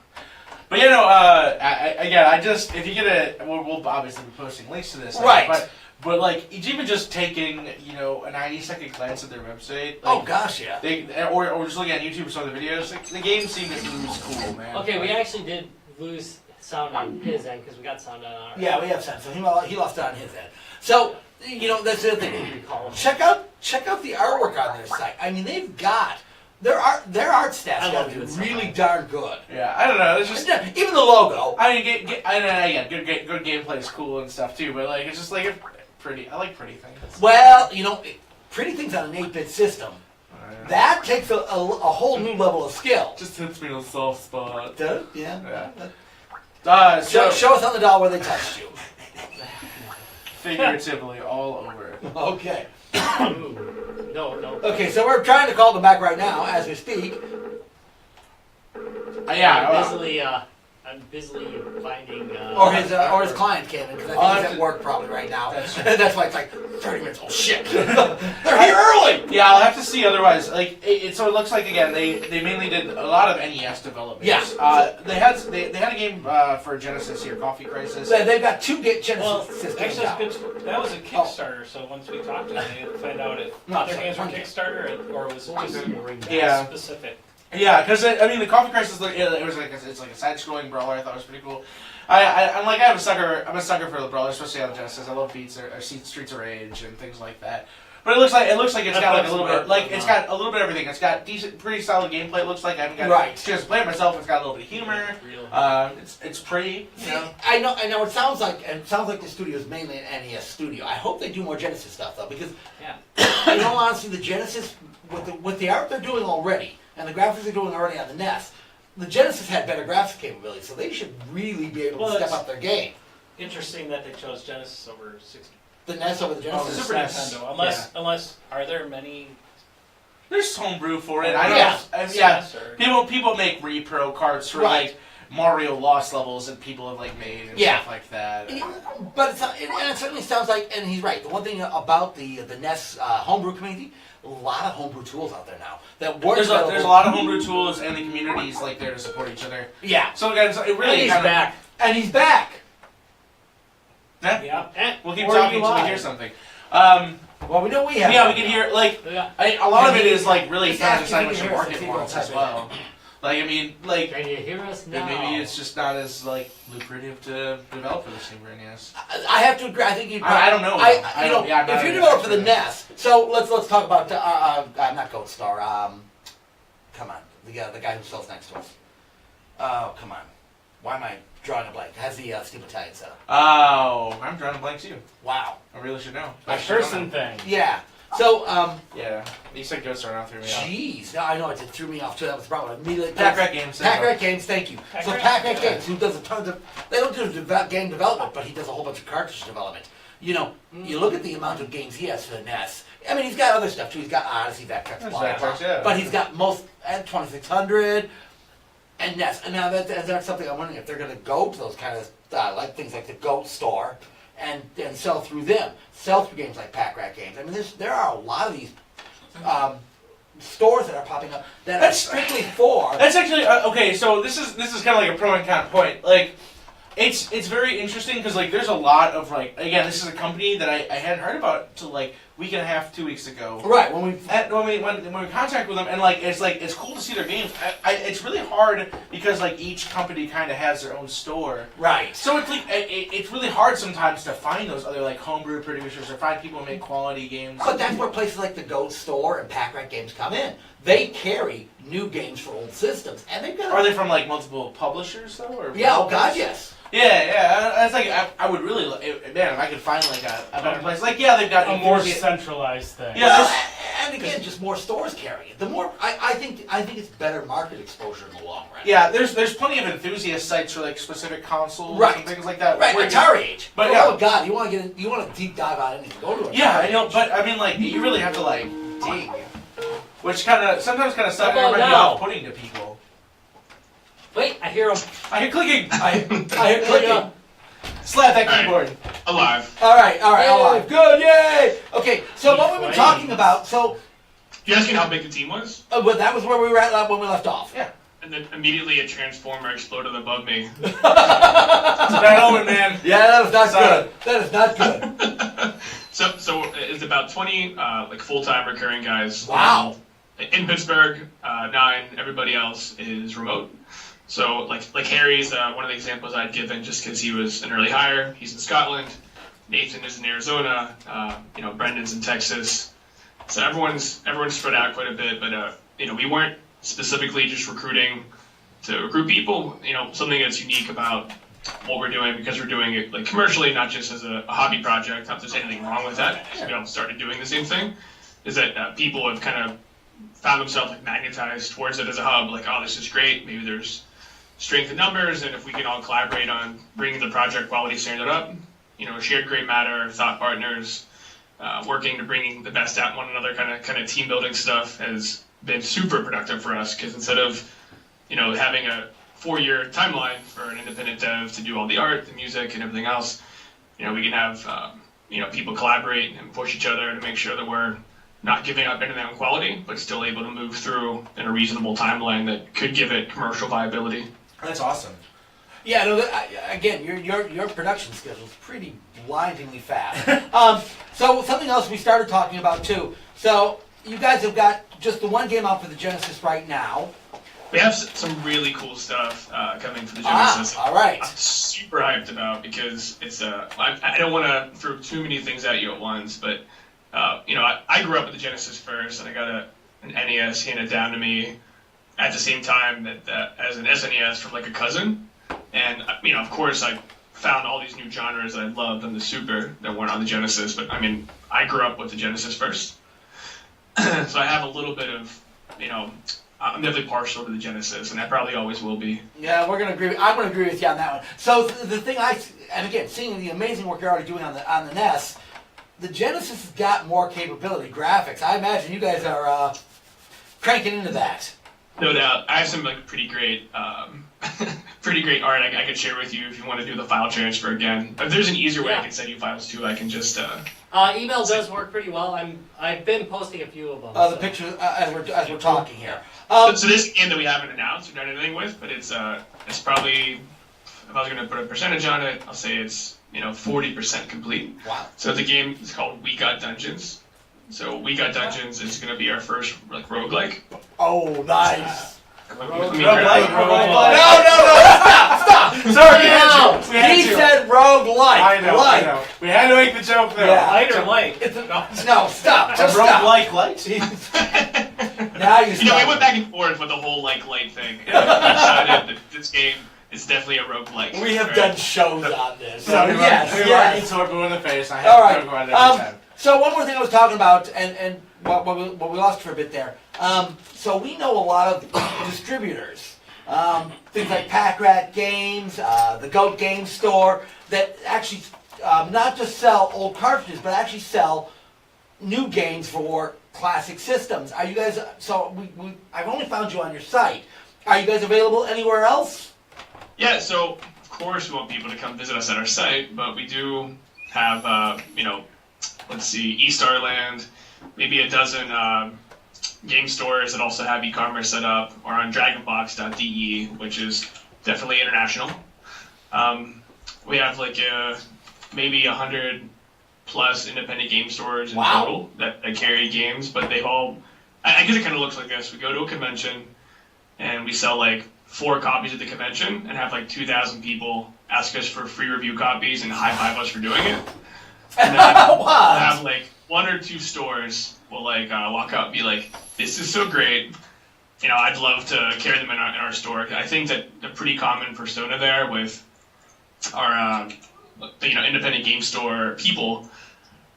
[SPEAKER 3] But I just, if you get we'll obviously be posting links to this.
[SPEAKER 2] Right.
[SPEAKER 3] But like, even just taking, a 90-second glance at their website. Like,
[SPEAKER 2] Oh gosh, yeah.
[SPEAKER 3] Or just looking at YouTube or some of the videos, like, the game seemed cool, man.
[SPEAKER 1] Okay, we actually did lose sound on his end because we got sound on ours.
[SPEAKER 2] Yeah, we have sound. So he lost it on his end. So that's the other thing. Check out the artwork on their site. I mean, they've got their art stats.
[SPEAKER 1] I love
[SPEAKER 2] Got to be
[SPEAKER 1] it so
[SPEAKER 2] really
[SPEAKER 1] much.
[SPEAKER 2] darn good.
[SPEAKER 3] Yeah, I don't know. It's just
[SPEAKER 2] Even the logo.
[SPEAKER 3] I mean, good gameplay is cool and stuff too. But like, it's just like pretty. I like pretty things.
[SPEAKER 2] Well, pretty things on an 8-bit system. That takes a whole new level of skill.
[SPEAKER 3] Just hits me in a soft spot.
[SPEAKER 2] Does it? Yeah.
[SPEAKER 3] Show
[SPEAKER 2] us on the doll where they touched you.
[SPEAKER 3] figuratively all over.
[SPEAKER 2] Okay.
[SPEAKER 1] No.
[SPEAKER 2] Okay, so we're trying to call them back right now as we speak.
[SPEAKER 1] Busily I'm busily finding.
[SPEAKER 2] Or his client came in, because I think he's at work probably right now. That's why it's like 30 minutes. Oh shit! They're here early.
[SPEAKER 3] Yeah, I'll have to see. Otherwise, like so it looks like again they mainly did a lot of NES development.
[SPEAKER 2] Yes.
[SPEAKER 3] They had a game for Genesis here, Coffee Crisis.
[SPEAKER 2] They've got 2 Genesis
[SPEAKER 4] Well,
[SPEAKER 2] systems
[SPEAKER 4] actually,
[SPEAKER 2] out.
[SPEAKER 4] it's good. That was a Kickstarter, so once we talked to them, they find out if other games were Kickstarter or it was just
[SPEAKER 3] Yeah.
[SPEAKER 4] specific.
[SPEAKER 3] Yeah, because I mean the Coffee Crisis, it was like it's like a side-scrolling brawler. I thought it was pretty cool. I'm a sucker for the brawler, especially on Genesis. I love Beats or Streets of Rage and things like that. But it looks like it's got like a little bit it's got a little bit of everything. It's got pretty solid gameplay. It looks like I haven't got a chance to play it myself. It's got a little bit of humor. It's pretty. You know?
[SPEAKER 2] I know. It sounds like the studio is mainly an NES studio. I hope they do more Genesis stuff though, because in all honesty, the Genesis with the art they're doing already and the graphics they're doing already on the NES, the Genesis had better graphics capabilities, so they should really be able to step up their game.
[SPEAKER 4] Interesting that they chose Genesis over 60.
[SPEAKER 2] The NES over the Genesis.
[SPEAKER 4] Super Nintendo. Unless are there many?
[SPEAKER 3] There's homebrew for it. People make repro cards for like Mario Lost levels and people have like made and stuff like that.
[SPEAKER 2] But it certainly sounds like, and he's right. The one thing about the NES homebrew community, a lot of homebrew tools out there now that work.
[SPEAKER 3] There's a lot of homebrew tools, and the community's like there to support each other.
[SPEAKER 2] Yeah.
[SPEAKER 3] So again, it really
[SPEAKER 1] And he's back.
[SPEAKER 2] And he's back.
[SPEAKER 3] Yeah. We'll keep talking until we hear something.
[SPEAKER 2] Well, we know we have.
[SPEAKER 3] Yeah, we can hear like a lot of it is like really trying to decide what your market wants as well. Like I mean, like
[SPEAKER 1] Can you hear us now?
[SPEAKER 3] maybe it's just not as like lucrative to develop for the same brand. Yes.
[SPEAKER 2] I have to agree. I think you.
[SPEAKER 3] I don't know.
[SPEAKER 2] If you're developing for the NES, so let's talk about not Goat Star. Come on, the guy who sells next to us. Oh, come on. Why am I drawing a blank? Has the Steve Italian setup?
[SPEAKER 3] Oh, I'm drawing a blank too.
[SPEAKER 2] Wow.
[SPEAKER 3] I really should know.
[SPEAKER 4] A person thing.
[SPEAKER 2] Yeah. So,
[SPEAKER 3] yeah. You said Ghost Star now threw me off.
[SPEAKER 2] Jeez. No, I know it threw me off too. That was the problem. Immediately.
[SPEAKER 3] Pack Rat Games.
[SPEAKER 2] Pack Rat Games, thank you. So Pack Rat Games, who does a ton of, they don't do game development, but he does a whole bunch of cartridge development. You know, you look at the amount of games he has for the NES. I mean, he's got other stuff too. He's got Odyssey, Vectrex, blah, blah, blah. But he's got most at 2600 and NES. And now that's something I'm wondering if they're going to go to those kind of like things like the Goat Store and sell through them, sell through games like Pack Rat Games. I mean, there are a lot of these stores that are popping up that are strictly for.
[SPEAKER 3] That's actually okay. So this is kind of like a pro and con point. Like, it's very interesting because like there's a lot of like again this is a company that I hadn't heard about till like week and a half, 2 weeks ago.
[SPEAKER 2] Right
[SPEAKER 3] when we contact with them and like it's cool to see their games. It's really hard because like each company kind of has their own store.
[SPEAKER 2] Right.
[SPEAKER 3] So it's like it's really hard sometimes to find those other like homebrew producers or find people who make quality games.
[SPEAKER 2] But that's where places like the Goat Store and Pack Rat Games come in. They carry new games for old systems, and they've got.
[SPEAKER 3] Are they from like multiple publishers though? Or
[SPEAKER 2] yeah. Oh God, yes.
[SPEAKER 3] Yeah. It's like I would really, man, if I could find like a better place. Like they've got
[SPEAKER 4] a more centralized thing.
[SPEAKER 3] Yeah,
[SPEAKER 2] well, and again, just more stores carry it. The more I think it's better market exposure in the long run.
[SPEAKER 3] Yeah, there's plenty of enthusiast sites for like specific consoles and things like that.
[SPEAKER 2] Right, Atari Age.
[SPEAKER 3] But
[SPEAKER 2] oh God, you want to deep dive on anything? Go to it.
[SPEAKER 3] Yeah, I know, but I mean, like you really have to like dig, which sometimes kind of stuff everybody off-putting to people.
[SPEAKER 1] Wait, I hear him.
[SPEAKER 3] I hear clicking.
[SPEAKER 2] I hear clicking.
[SPEAKER 3] Slap that keyboard.
[SPEAKER 5] Alive.
[SPEAKER 2] All right, alive. Good, yay. Okay, so what we've been talking about. So,
[SPEAKER 5] you asking how big the team was?
[SPEAKER 2] Well, that was where we were at when we left off.
[SPEAKER 3] Yeah.
[SPEAKER 5] And then immediately a transformer exploded above me.
[SPEAKER 3] It's a bad omen, man.
[SPEAKER 2] Yeah, that was not good. That is not good.
[SPEAKER 5] So it's about 20 like full-time recurring guys.
[SPEAKER 2] Wow.
[SPEAKER 5] In Pittsburgh, 9. Everybody else is remote. So like Harry's one of the examples I'd given just because he was an early hire. He's in Scotland. Nathan is in Arizona. Brendan's in Texas. So everyone's spread out quite a bit. But we weren't specifically just recruiting to recruit people. Something that's unique about what we're doing because we're doing it like commercially, not just as a hobby project. Not that there's anything wrong with that. We all started doing the same thing. Is that people have kind of found themselves like magnetized towards it as a hub. Like, oh, this is great. Maybe there's strength in numbers, and if we can all collaborate on bringing the project quality standard up, shared great matter, thought partners, working to bringing the best out in one another, kind of team building stuff has been super productive for us. Because instead of having a 4-year timeline for an independent dev to do all the art, the music, and everything else. We can have people collaborate and push each other to make sure that we're not giving up anything on quality, but still able to move through in a reasonable timeline that could give it commercial viability.
[SPEAKER 3] That's awesome.
[SPEAKER 2] Yeah, no. Again, your production schedule is pretty blindingly fast. So something else we started talking about too. So you guys have got just the one game out for the Genesis right now.
[SPEAKER 5] We have some really cool stuff coming for the Genesis.
[SPEAKER 2] All right.
[SPEAKER 5] I'm super hyped about because it's I don't want to throw too many things at you at once, but I grew up with the Genesis first, and I got an NES handed down to me at the same time that as an SNES from like a cousin, and of course I found all these new genres that I loved on the Super that weren't on the Genesis, but I grew up with the Genesis first, so I have a little bit of I'm definitely partial to the Genesis, and I probably always will be.
[SPEAKER 2] Yeah, we're gonna agree. I'm gonna agree with you on that one. So the thing and again, seeing the amazing work you're already doing on the NES, the Genesis has got more capability, graphics. I imagine you guys are cranking into that.
[SPEAKER 5] No doubt. I have some pretty great pretty great art I could share with you if you want to do the file transfer again. If there's an easier way I can send you files too, I can just
[SPEAKER 1] email does work pretty well. I've been posting a few of them.
[SPEAKER 2] The pictures as we're talking here.
[SPEAKER 5] So this game that we haven't announced or done anything with, but it's probably, if I was going to put a percentage on it, I'll say it's 40% complete.
[SPEAKER 2] Wow.
[SPEAKER 5] So the game is called We Got Dungeons. So We Got Dungeons is going to be our first roguelike.
[SPEAKER 2] Oh, nice.
[SPEAKER 3] Roguelike.
[SPEAKER 2] No, stop.
[SPEAKER 3] Sorry,
[SPEAKER 2] He said roguelike.
[SPEAKER 3] I know. We had to make the joke though.
[SPEAKER 2] Yeah.
[SPEAKER 4] Light or light?
[SPEAKER 2] No, stop. Just stop.
[SPEAKER 3] Roguelike light.
[SPEAKER 2] Now you
[SPEAKER 5] we
[SPEAKER 2] stop.
[SPEAKER 5] went back and forth with the whole light thing. And we decided that this game is definitely a roguelike.
[SPEAKER 2] We have done shows on this. So
[SPEAKER 3] we
[SPEAKER 2] yes.
[SPEAKER 3] Sorbo in the face. I
[SPEAKER 2] All
[SPEAKER 3] have to
[SPEAKER 2] right.
[SPEAKER 3] go on every time.
[SPEAKER 2] So one more thing I was talking about, and what we lost for a bit there. So we know a lot of distributors, things like Pack Rat Games, the Goat Game Store, that actually not just sell old cartridges, but actually sell new games for classic systems. Are you guys? So I've only found you on your site. Are you guys available anywhere else?
[SPEAKER 5] Yeah. So of course we want people to come visit us at our site, but we do have let's see, eStarland, maybe a dozen game stores that also have e-commerce set up, or on dragonbox.de, which is definitely international. We have maybe 100 plus independent game stores in total that carry games, but they've all, I guess it kind of looks like this. We go to a convention and we sell 4 copies at the convention and have 2,000 people ask us for free review copies and high five us for doing it. And then we'll have 1 or 2 stores will walk up and be like, "This is so great. I'd love to carry them in our store." I think that the pretty common persona there with our independent game store people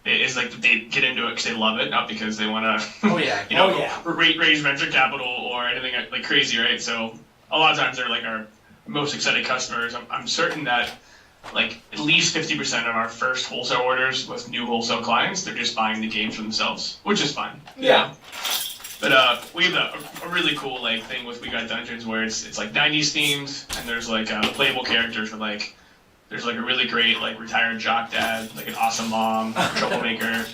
[SPEAKER 5] is they get into it because they love it, not because they want to raise venture capital or anything crazy, right? So a lot of times they're our most excited customers. I'm certain that at least 50% of our first wholesale orders with new wholesale clients, they're just buying the games for themselves, which is fine.
[SPEAKER 2] Yeah.
[SPEAKER 5] But we have a really cool thing with We Got Dungeons where it's 90s themed, and there's playable characters for there's a really great retired jock dad, an awesome mom, troublemaker.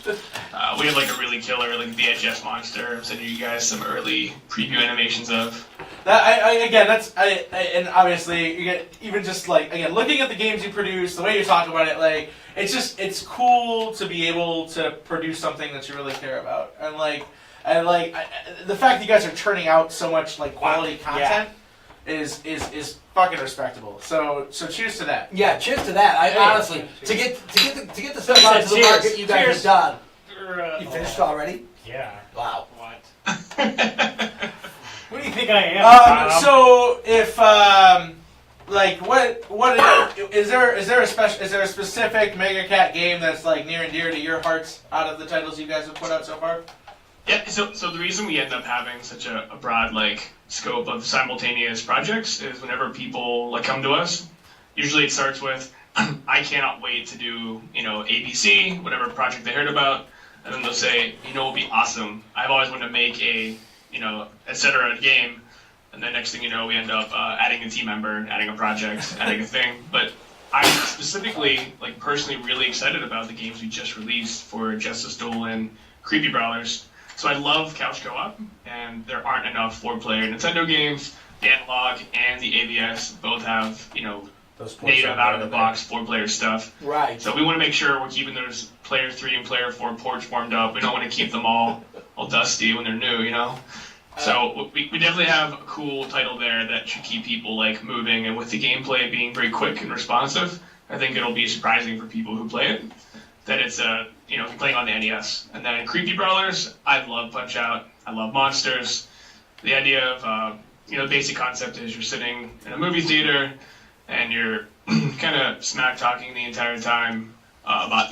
[SPEAKER 5] We have a really killer VHS monster. I'm sending you guys some early preview animations of.
[SPEAKER 3] And obviously you get even just looking at the games you produce, the way you talk about it, it's cool to be able to produce something that you really care about, and the fact that you guys are churning out so much quality content is fucking respectable. So cheers to that.
[SPEAKER 2] Yeah, cheers to that. I honestly to get the stuff out to the market you guys have done. You finished already?
[SPEAKER 4] Yeah.
[SPEAKER 2] Wow.
[SPEAKER 4] What? What do you think I am?
[SPEAKER 3] So if what is there a specific Mega Cat game that's near and dear to your hearts out of the titles you guys have put out so far?
[SPEAKER 5] Yeah, so the reason we end up having such a broad scope of simultaneous projects is whenever people come to us, usually it starts with I cannot wait to do ABC, whatever project they heard about, and then they'll say, it would be awesome. I've always wanted to make a etc. game, and then next thing you know, we end up adding a team member, adding a project, adding a thing. But I'm specifically, like, personally really excited about the games we just released for Justice Duel and Creepy Brawlers. So I love couch co-op, and there aren't enough 4-player Nintendo games. The Analog and the ABS both have,
[SPEAKER 3] Those
[SPEAKER 5] native out-of-the-box 4-player stuff.
[SPEAKER 2] Right.
[SPEAKER 5] So we want to make sure we're keeping those player 3 and player 4 ports warmed up. We don't want to keep them all dusty when they're new, So we definitely have a cool title there that should keep people like moving, and with the gameplay being very quick and responsive, I think it'll be surprising for people who play it that it's playing on the NES. And then Creepy Brawlers, I love Punch Out. I love monsters. The idea of the basic concept is you're sitting in a movie theater and you're kind of smack talking the entire time about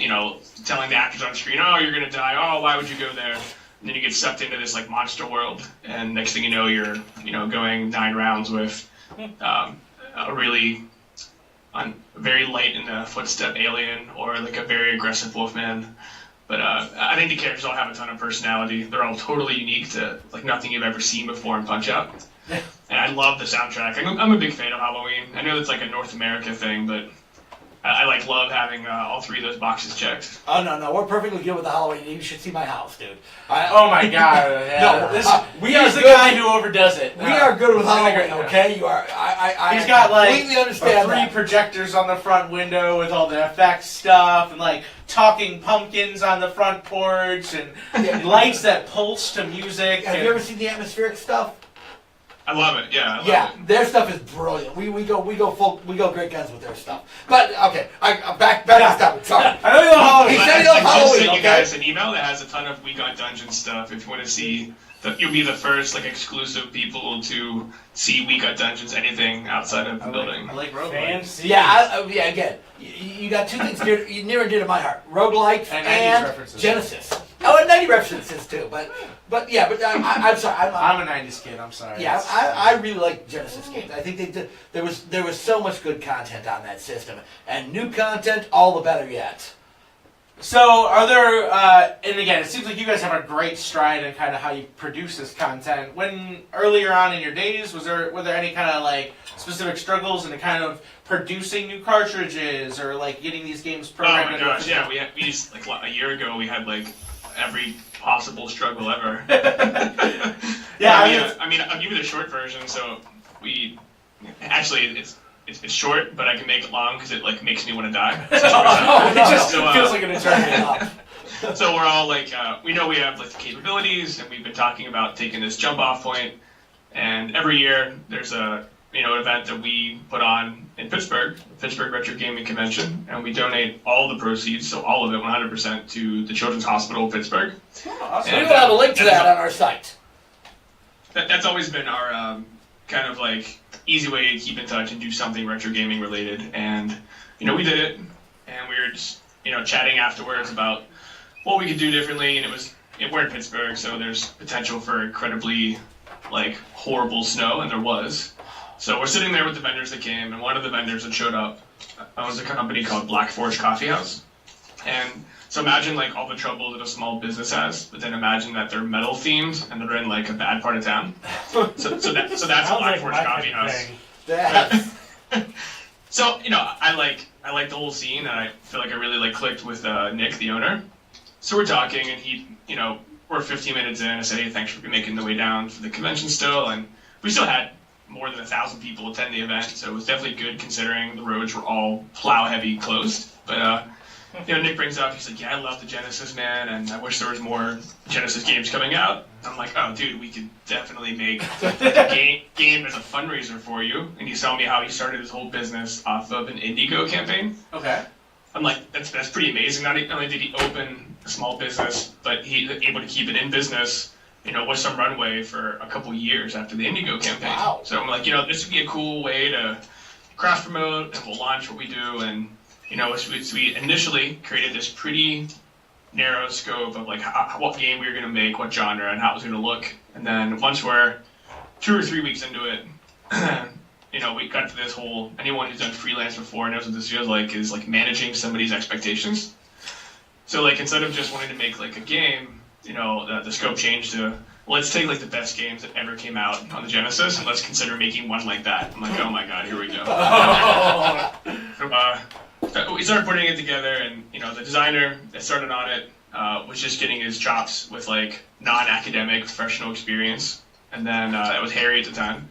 [SPEAKER 5] telling the actors on screen, oh, you're gonna die. Oh, why would you go there? And then you get sucked into this like monster world, and next thing you know, you're going 9 rounds with a really very light in the footstep alien or like a very aggressive wolfman. But I think the characters all have a ton of personality. They're all totally unique to like nothing you've ever seen before in Punch Out. And I love the soundtrack. I'm a big fan of Halloween. I know it's like a North America thing, but I love having all 3 of those boxes checked.
[SPEAKER 2] Oh, no, we're perfectly good with the Halloween. You should see my house, dude.
[SPEAKER 3] Oh my God! Yeah.
[SPEAKER 2] We are
[SPEAKER 3] the
[SPEAKER 2] good.
[SPEAKER 3] guy who overdoes it.
[SPEAKER 2] We are good with Halloween, okay? You are.
[SPEAKER 3] He's got like
[SPEAKER 2] completely understand
[SPEAKER 3] 3
[SPEAKER 2] that.
[SPEAKER 3] projectors on the front window with all the effects stuff, and like talking pumpkins on the front porch, and lights that pulse to music.
[SPEAKER 2] Have you ever seen the atmospheric stuff?
[SPEAKER 5] I love it. Yeah. I love it.
[SPEAKER 2] Their stuff is brilliant. We go great guns with their stuff. But okay, I'm back to topic. Sorry.
[SPEAKER 3] I know you love Halloween.
[SPEAKER 2] He said
[SPEAKER 5] I
[SPEAKER 2] he loves
[SPEAKER 5] just
[SPEAKER 2] Halloween.
[SPEAKER 5] sent you
[SPEAKER 2] Okay.
[SPEAKER 5] guys an email that has a ton of We Got Dungeon stuff. If you want to see, you'll be the first like exclusive people to see We Got Dungeons anything outside of the building.
[SPEAKER 3] I like roguelike.
[SPEAKER 4] Fancy.
[SPEAKER 2] Yeah, again, you got 2 things near and dear to my heart: roguelike
[SPEAKER 3] And 90s
[SPEAKER 2] and
[SPEAKER 3] references.
[SPEAKER 2] Genesis. Oh, and 90 references too. But I'm sorry.
[SPEAKER 3] I'm a '90s kid. I'm sorry.
[SPEAKER 2] Yeah, I really like Genesis games. I think there was so much good content on that system, and new content, all the better yet.
[SPEAKER 3] So, are there? And again, it seems like you guys have a great stride in kind of how you produce this content. When earlier on in your days, were there any kind of like specific struggles in the kind of producing new cartridges or like getting these games
[SPEAKER 5] Oh
[SPEAKER 3] programmed?
[SPEAKER 5] my gosh, yeah, we used, like a year ago we had like every possible struggle ever.
[SPEAKER 3] Yeah,
[SPEAKER 5] I mean, I'll give you the short version. So we actually it's short, but I can make it long because it like makes me want to die.
[SPEAKER 3] it just
[SPEAKER 5] So,
[SPEAKER 3] feels like an eternity.
[SPEAKER 5] So we're all like, we know we have like the capabilities, and we've been talking about taking this jump off point. And every year there's a an event that we put on in Pittsburgh, the Pittsburgh Retro Gaming Convention, and we donate all the proceeds, so all of it, 100%, to the Children's Hospital of Pittsburgh.
[SPEAKER 3] Awesome.
[SPEAKER 2] We will have a link to that on our site.
[SPEAKER 5] That's always been our kind of like easy way to keep in touch and do something retro gaming related. And we did it, and we were just chatting afterwards about what we could do differently. And we're in Pittsburgh, so there's potential for incredibly like horrible snow, and there was. So we're sitting there with the vendors that came, and one of the vendors that showed up was a company called Black Forest Coffee House. And so imagine like all the trouble that a small business has, but then imagine that they're metal themed and they're in like a bad part of town. So that's Black Forest Coffee House. So I like the whole scene, and I feel like I really like clicked with Nick, the owner. So we're talking, and he we're 15 minutes in. I said, hey, thanks for making the way down for the convention still, and we still had more than 1,000 people attend the event, so it was definitely good considering the roads were all plow-heavy closed. But Nick brings up, he's like, yeah, I love the Genesis, man, and I wish there was more Genesis games coming out. I'm like, oh, dude, we could definitely make a game as a fundraiser for you. And he's telling me how he started his whole business off of an Indigo campaign.
[SPEAKER 3] Okay.
[SPEAKER 5] I'm like, that's pretty amazing. Not only did he open a small business, but he was able to keep it in business, with some runway for a couple years after the Indigo campaign.
[SPEAKER 2] Wow.
[SPEAKER 5] So I'm like, this would be a cool way to cross promote, and we'll launch what we do. And we initially created this pretty narrow scope of like what game we were going to make, what genre, and how it was going to look. And then once we're 2 or 3 weeks into it, we got to this whole, anyone who's done freelance before knows what this feels like, is like managing somebody's expectations. So like instead of just wanting to make like a game, the scope changed to let's take like the best games that ever came out on the Genesis and let's consider making one like that. I'm like, oh my god, here we go. So, we started putting it together, and the designer that started on it was just getting his chops with like non-academic professional experience, and then that was Harry at the time,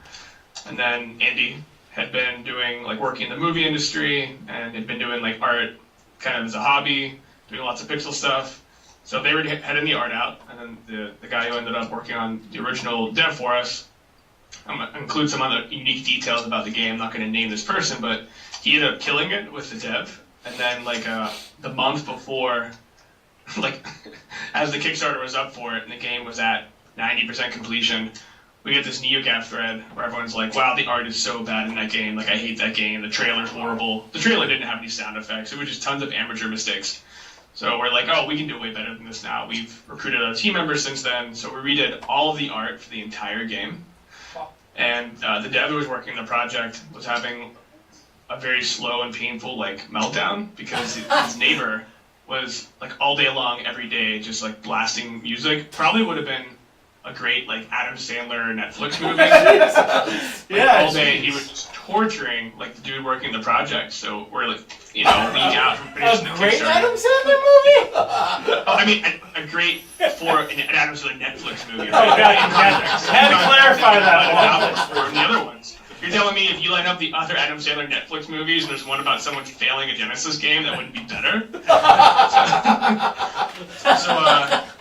[SPEAKER 5] and then Andy had been doing like working in the movie industry and had been doing like art kind of as a hobby, doing lots of pixel stuff. So they already had the art out, and then the guy who ended up working on the original dev for us, I'm going to include some other unique details about the game. I'm not going to name this person, but he ended up killing it with the dev. And then like the month before, like as the Kickstarter was up for it and the game was at 90% completion, we get this NeoGAF thread where everyone's like, wow, the art is so bad in that game. Like, I hate that game. The trailer's horrible. The trailer didn't have any sound effects. It was just tons of amateur mistakes. So we're like, oh, we can do way better than this now. We've recruited other team members since then. So we redid all of the art for the entire game. And the dev who was working on the project was having a very slow and painful like meltdown because his neighbor was like all day long, every day, just like blasting music. Probably would have been a great like Adam Sandler Netflix movie.
[SPEAKER 3] Yeah,
[SPEAKER 5] all day he was just torturing like the dude working the project. So we're like, a week out from finishing the
[SPEAKER 2] Great
[SPEAKER 5] Kickstarter.
[SPEAKER 2] Adam Sandler movie.
[SPEAKER 5] I mean, a great for an Adam Sandler Netflix movie.
[SPEAKER 4] Had to clarify that.
[SPEAKER 5] For the other ones. You're telling me if you line up the other Adam Sandler Netflix movies and there's one about someone failing a Genesis game, that wouldn't be better?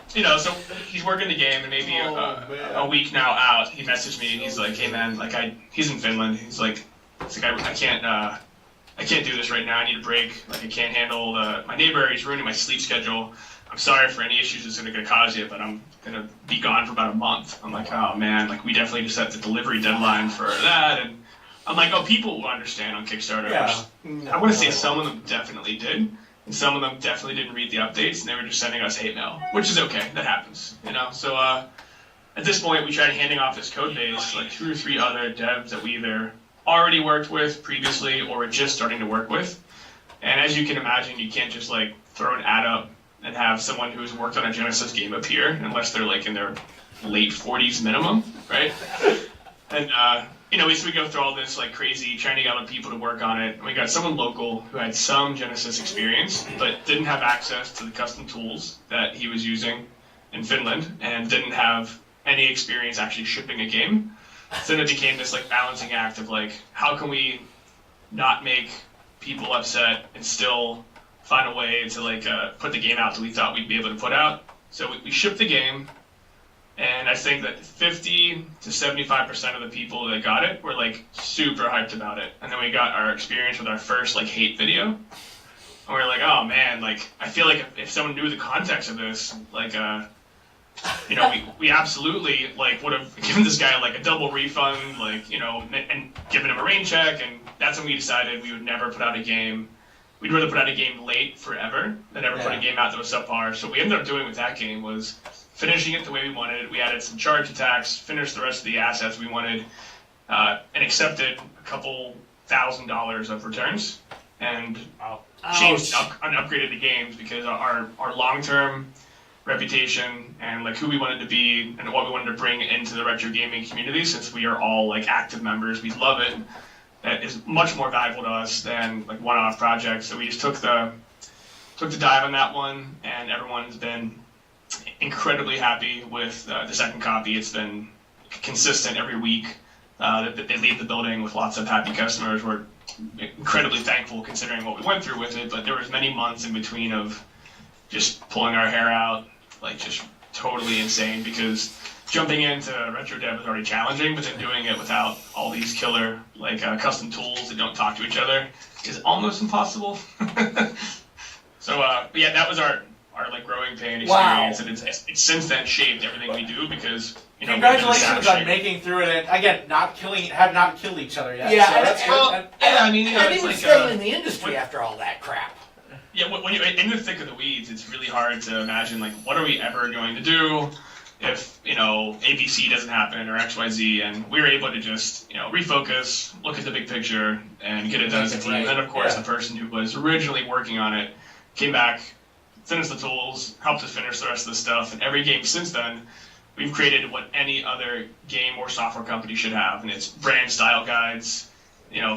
[SPEAKER 5] So he's working the game, and maybe a week now out, he messaged me and he's like, "Hey man, like he's in Finland. He's like, I can't do this right now. I need a break. Like I can't handle my neighbor. He's ruining my sleep schedule. I'm sorry for any issues it's gonna cause you, but I'm gonna be gone for about a month." I'm like, oh man, like we definitely just set the delivery deadline for that, and I'm like, oh, people will understand on Kickstarter.
[SPEAKER 3] Yeah.
[SPEAKER 5] I want to say some of them definitely did. And some of them definitely didn't read the updates, and they were just sending us hate mail, which is okay. That happens, So at this point, we tried handing off this code base to like 2 or 3 other devs that we either already worked with previously or were just starting to work with. And as you can imagine, you can't just like throw an ad up and have someone who's worked on a Genesis game appear unless they're like in their late 40s minimum, right? And so we go through all this like crazy trying to get other people to work on it. And we got someone local who had some Genesis experience, but didn't have access to the custom tools that he was using in Finland, and didn't have any experience actually shipping a game. So then it became this like balancing act of like, how can we not make people upset and still find a way to like put the game out that we thought we'd be able to put out. So we shipped the game. And I think that 50 to 75% of the people that got it were like super hyped about it. And then we got our experience with our first like hate video. And we were like, oh man, like I feel like if someone knew the context of this, like we absolutely like would have given this guy like a double refund, like, and given him a rain check. And that's when we decided we would never put out a game. We'd rather put out a game late forever than ever put a game out that was subpar. So what we ended up doing with that game was finishing it the way we wanted. We added some charge attacks, finished the rest of the assets we wanted, and accepted a couple $1,000s of returns, and changed and upgraded the games because our long-term reputation and like who we wanted to be and what we wanted to bring into the retro gaming community, since we are all like active members, we love it. That is much more valuable to us than like one-off projects. So we just took the dive on that one, and everyone's been incredibly happy with the second copy. It's been consistent every week that they leave the building with lots of happy customers. We're incredibly thankful considering what we went through with it, but there was many months in between of just pulling our hair out, like just totally insane, because jumping into retro dev is already challenging, but then doing it without all these killer like custom tools that don't talk to each other is almost impossible. So yeah, that was our like growing pain experience, and it's since then shaped everything we do, because
[SPEAKER 3] congratulations on making through it, and again have not killed each other yet.
[SPEAKER 2] Yeah,
[SPEAKER 3] so that's good.
[SPEAKER 5] I mean,
[SPEAKER 2] and
[SPEAKER 5] it's
[SPEAKER 2] even
[SPEAKER 5] like,
[SPEAKER 2] staying in the industry after all that crap.
[SPEAKER 5] Yeah, when you're in the thick of the weeds, it's really hard to imagine like what are we ever going to do if ABC doesn't happen or XYZ, and we were able to just refocus, look at the big picture, and get it done as a team. And then of course the person who was originally working on it came back, finished the tools, helped us finish the rest of the stuff, and every game since then we've created what any other game or software company should have, and it's brand style guides,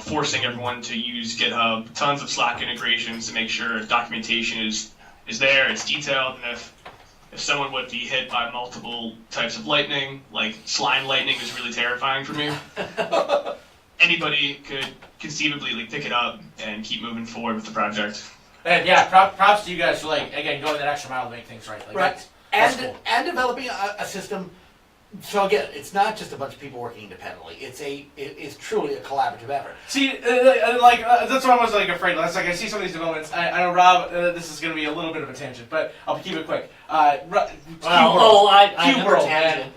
[SPEAKER 5] forcing everyone to use GitHub, tons of Slack integrations to make sure documentation is there, it's detailed, and if someone would be hit by multiple types of lightning, like slime lightning is really terrifying for me, anybody could conceivably pick it up and keep moving forward with the project.
[SPEAKER 3] And props to you guys for again going that extra mile to make things right.
[SPEAKER 2] Right.
[SPEAKER 3] That's cool.
[SPEAKER 2] And developing a system. So again, it's not just a bunch of people working independently. It's truly a collaborative effort.
[SPEAKER 3] See, that's what I was afraid of. That's I see some of these developments. I know, Rob, this is going to be a little bit of a tangent, but I'll keep it quick.
[SPEAKER 1] I
[SPEAKER 3] Q-World, man.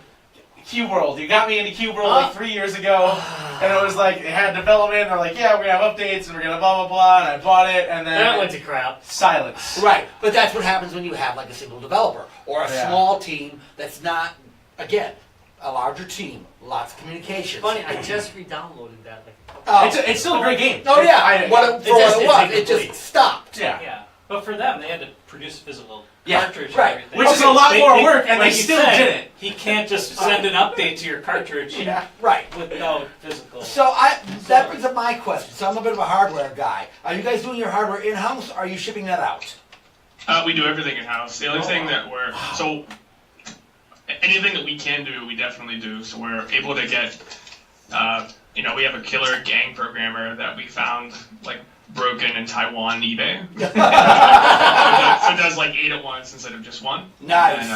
[SPEAKER 3] Q-World. You got me into Q-World 3 years ago, and it was it had development, and we're we're going to have updates, and we're going to blah, blah, blah, and I bought it, and then...
[SPEAKER 1] That went to crap.
[SPEAKER 3] Silence.
[SPEAKER 2] Right, but that's what happens when you have a single developer, or a small team that's not, again, a larger team, lots of communication.
[SPEAKER 1] Funny, I just re-downloaded that.
[SPEAKER 3] It's still a great game.
[SPEAKER 2] Oh yeah, it just stopped.
[SPEAKER 4] Yeah. But for them, they had to produce a physical cartridge and
[SPEAKER 2] right.
[SPEAKER 4] everything.
[SPEAKER 3] Which is a lot more work, and they still did it.
[SPEAKER 4] He can't just send an update to your cartridge
[SPEAKER 2] right.
[SPEAKER 4] without physical.
[SPEAKER 2] So that brings up my question. So I'm a bit of a hardware guy. Are you guys doing your hardware in-house, or are you shipping that out?
[SPEAKER 5] We do everything in-house. The only thing that so anything that we can do, we definitely do. So we're able to get, we have a killer gang programmer that we found broken in Taiwan eBay. so it does 8 at once instead of just one.
[SPEAKER 2] Nice.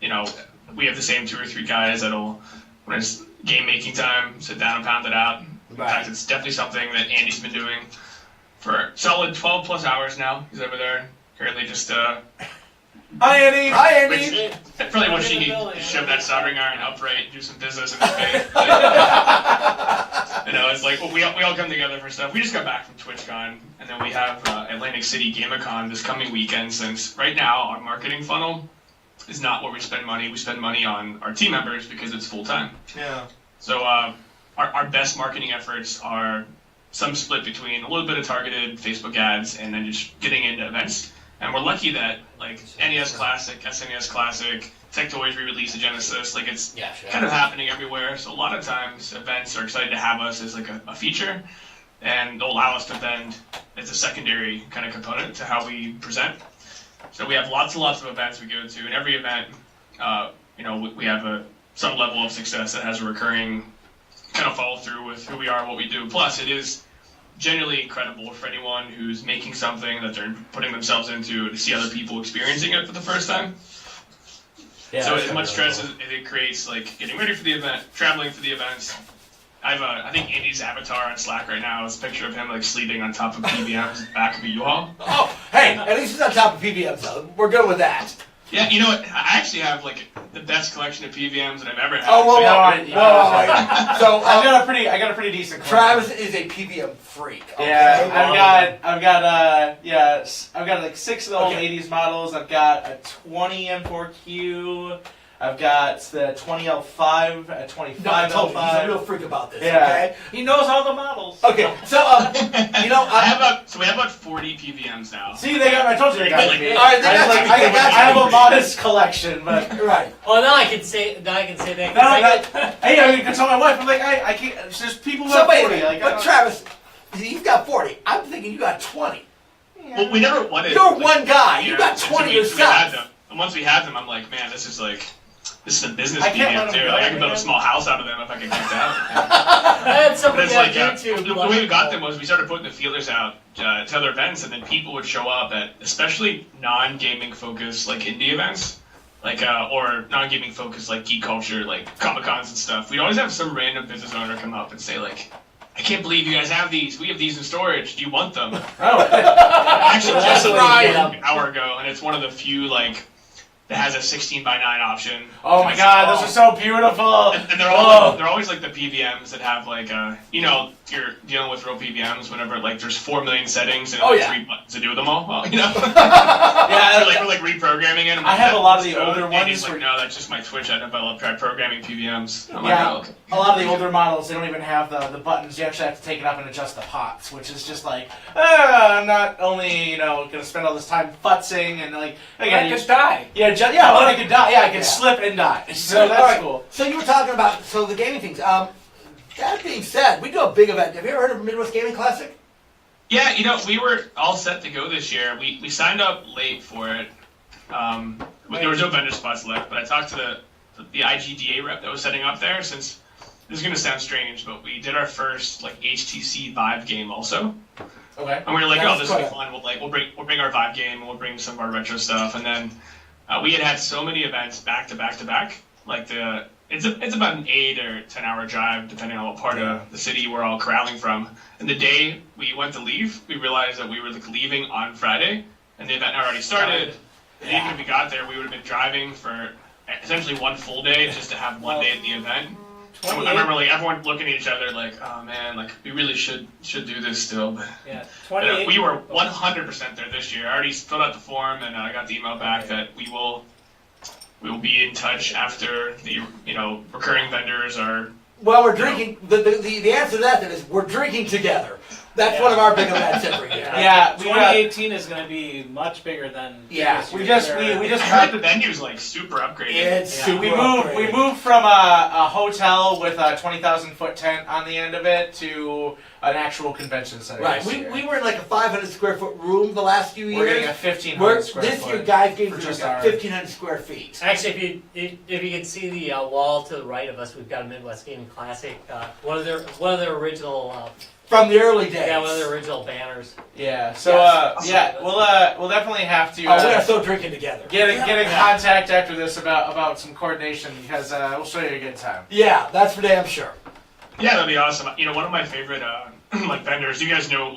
[SPEAKER 5] And we have the same 2 or 3 guys that'll, when it's game making time, sit down and pound it out. In fact, it's definitely something that Andy's been doing for a solid 12 plus hours now. He's over there currently just
[SPEAKER 3] Hi, Andy.
[SPEAKER 2] Hi, Andy.
[SPEAKER 5] Probably wish he could shove that soldering iron upright, do some business in his face. It's we all come together for stuff. We just got back from TwitchCon, and then we have Atlantic City GameCon this coming weekend. Since right now our marketing funnel is not where we spend money. We spend money on our team members because it's full time.
[SPEAKER 3] Yeah.
[SPEAKER 5] So our best marketing efforts are some split between a little bit of targeted Facebook ads and then just getting into events. And we're lucky that NES Classic, SNES Classic, Tech Toys re-released a Genesis, it's kind of happening everywhere. So a lot of times events are excited to have us as a feature, and they'll allow us to vend as a secondary kind of component to how we present. So we have lots and lots of events we go to, and every event, we have some level of success that has a recurring kind of follow through with who we are and what we do. Plus, it is genuinely incredible for anyone who's making something that they're putting themselves into to see other people experiencing it for the first time. Yeah, so as much stress as it creates, getting ready for the event, traveling for the events. I think Andy's avatar on Slack right now is a picture of him sleeping on top of PBM's back of a U-Haul.
[SPEAKER 2] Oh, hey, at least he's on top of PBMs though. We're good with that.
[SPEAKER 5] Yeah, you know what? I actually have the best collection of PVMs that I've ever had.
[SPEAKER 2] Oh, so
[SPEAKER 3] I got a pretty decent collection.
[SPEAKER 2] Travis is a PVM freak. Okay?
[SPEAKER 3] Yeah, I've got 6 of the old 80s models. I've got a 20 M4Q. I've got the 20L5, a 25L5.
[SPEAKER 2] No, I told you, he's a real freak about this.
[SPEAKER 3] Yeah.
[SPEAKER 2] Okay,
[SPEAKER 4] He knows all the models.
[SPEAKER 2] Okay, so
[SPEAKER 5] we have about 40 PVMs now.
[SPEAKER 3] See, I told you they got me.
[SPEAKER 2] All right,
[SPEAKER 3] I have a modest collection, but
[SPEAKER 2] right.
[SPEAKER 1] Oh, now I can say that.
[SPEAKER 3] Hey, I can tell my wife. I'm I can't. There's people who have 40.
[SPEAKER 2] But Travis, he's got 40. I'm thinking you got 20.
[SPEAKER 5] Yeah. Well, we never wanted.
[SPEAKER 2] You're one guy. You got 20 yourself.
[SPEAKER 5] And once we had them, I'm man, this is a business PVM too. I can build a small house out of them if I can get that.
[SPEAKER 1] That's something on YouTube.
[SPEAKER 5] The way we got them was we started putting the feelers out to other events, and then people would show up at especially non-gaming focused indie events, or non-gaming focused geek culture, Comic-Cons and stuff. We'd always have some random business owner come up and say I can't believe you guys have these. We have these in storage. Do you want them?
[SPEAKER 3] Oh.
[SPEAKER 5] Actually, just an hour ago, and it's one of the few that has a 16:9 option.
[SPEAKER 3] Oh my God, those are so beautiful.
[SPEAKER 5] And they're always the PVMs that have you're dealing with real PVMs whenever there's 4 million settings and 3 buttons to do them all. Well, yeah, we're reprogramming it.
[SPEAKER 3] I have a lot of the older ones.
[SPEAKER 5] No, that's just my Twitch. I developed programming PVMs.
[SPEAKER 3] A lot of the older models, they don't even have the buttons. You actually have to take it up and adjust the pots, which is just I'm not only going to spend all this time futzing and again,
[SPEAKER 4] you just die.
[SPEAKER 3] Yeah, adjust. Yeah, well, I could die. Yeah, I could
[SPEAKER 2] Yeah.
[SPEAKER 3] slip and die. So
[SPEAKER 2] All
[SPEAKER 3] that's
[SPEAKER 2] right.
[SPEAKER 3] cool.
[SPEAKER 2] So you were talking about the gaming things. That being said, we do a big event. Have you ever heard of Midwest Gaming Classic?
[SPEAKER 5] Yeah, we were all set to go this year. We signed up late for it. There was no vendor spots left, but I talked to the IGDA rep that was setting up there. Since this is gonna sound strange, but we did our first HTC Vive game also.
[SPEAKER 3] Okay.
[SPEAKER 5] And we were like,
[SPEAKER 2] That's
[SPEAKER 5] this will be
[SPEAKER 2] cool.
[SPEAKER 5] fun. We'll bring our Vive game, and we'll bring some of our retro stuff, and then we had so many events back to back to back. Like it's about an 8 or 10 hour drive depending on what part of the city we're all corralling from. And the day we went to leave, we realized that we were leaving on Friday, and the event had already started. And even if we got there, we would have been driving for essentially one full day just to have one day at the event. So I remember everyone looking at each other like, oh man, we really should do this still. But
[SPEAKER 4] Yeah,
[SPEAKER 5] we were 100% there this year. I already filled out the form and I got the email back that we will be in touch after the recurring vendors are.
[SPEAKER 2] Well, we're drinking. The answer to that then is we're drinking together. That's one of our big events every year.
[SPEAKER 3] Yeah,
[SPEAKER 4] 2018 is going to be much bigger than.
[SPEAKER 2] Yeah,
[SPEAKER 4] this
[SPEAKER 3] we
[SPEAKER 4] year.
[SPEAKER 3] just
[SPEAKER 5] I heard the venue's super upgraded.
[SPEAKER 2] It's super
[SPEAKER 3] We
[SPEAKER 2] upgraded.
[SPEAKER 3] moved from a hotel with a 20,000-foot tent on the end of it to an actual convention center.
[SPEAKER 2] Right.
[SPEAKER 3] this
[SPEAKER 2] We
[SPEAKER 3] year.
[SPEAKER 2] were in a 500 square foot room the last few years.
[SPEAKER 3] We're getting a 1,500 square
[SPEAKER 2] This
[SPEAKER 3] foot.
[SPEAKER 2] year, guys gave
[SPEAKER 3] for
[SPEAKER 2] us
[SPEAKER 3] just
[SPEAKER 2] like
[SPEAKER 3] our-
[SPEAKER 2] 1,500 square feet.
[SPEAKER 1] Actually, if you can see the wall to the right of us, we've got a Midwest Gaming Classic. One of their original.
[SPEAKER 2] From the early days.
[SPEAKER 1] Yeah, one of the original banners.
[SPEAKER 3] Yeah. So
[SPEAKER 2] Yes.
[SPEAKER 3] we'll definitely have to
[SPEAKER 2] We are so drinking together.
[SPEAKER 3] get in contact after this about some coordination because we'll show you a good time.
[SPEAKER 2] Yeah, that's for damn sure.
[SPEAKER 5] Yeah, that'd be awesome. One of my favorite vendors. You guys know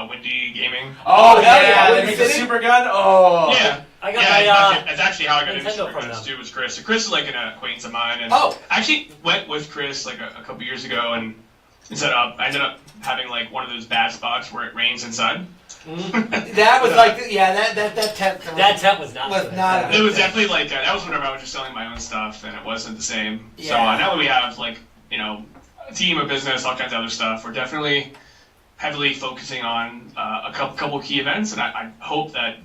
[SPEAKER 5] Windy Gaming.
[SPEAKER 3] Oh
[SPEAKER 2] yeah,
[SPEAKER 3] yeah,
[SPEAKER 2] Windy
[SPEAKER 3] they make the
[SPEAKER 2] City?
[SPEAKER 3] super gun. Oh
[SPEAKER 5] Yeah.
[SPEAKER 1] I got
[SPEAKER 5] That's actually how I got
[SPEAKER 1] Nintendo
[SPEAKER 5] into
[SPEAKER 1] from
[SPEAKER 5] this
[SPEAKER 1] them.
[SPEAKER 5] too. Was Chris? So Chris is an acquaintance of mine, and
[SPEAKER 2] Oh.
[SPEAKER 5] I actually went with Chris a couple years ago and set up. I ended up having one of those bad spots where it rains inside.
[SPEAKER 2] That was that tent.
[SPEAKER 1] That tent was not.
[SPEAKER 2] Was
[SPEAKER 1] good.
[SPEAKER 2] not a
[SPEAKER 5] It was definitely that was whenever I was just selling my own stuff, and it wasn't the same. So
[SPEAKER 2] Yeah.
[SPEAKER 5] now that we have a team of business, all kinds of other stuff, we're definitely heavily focusing on a couple key events, and I hope that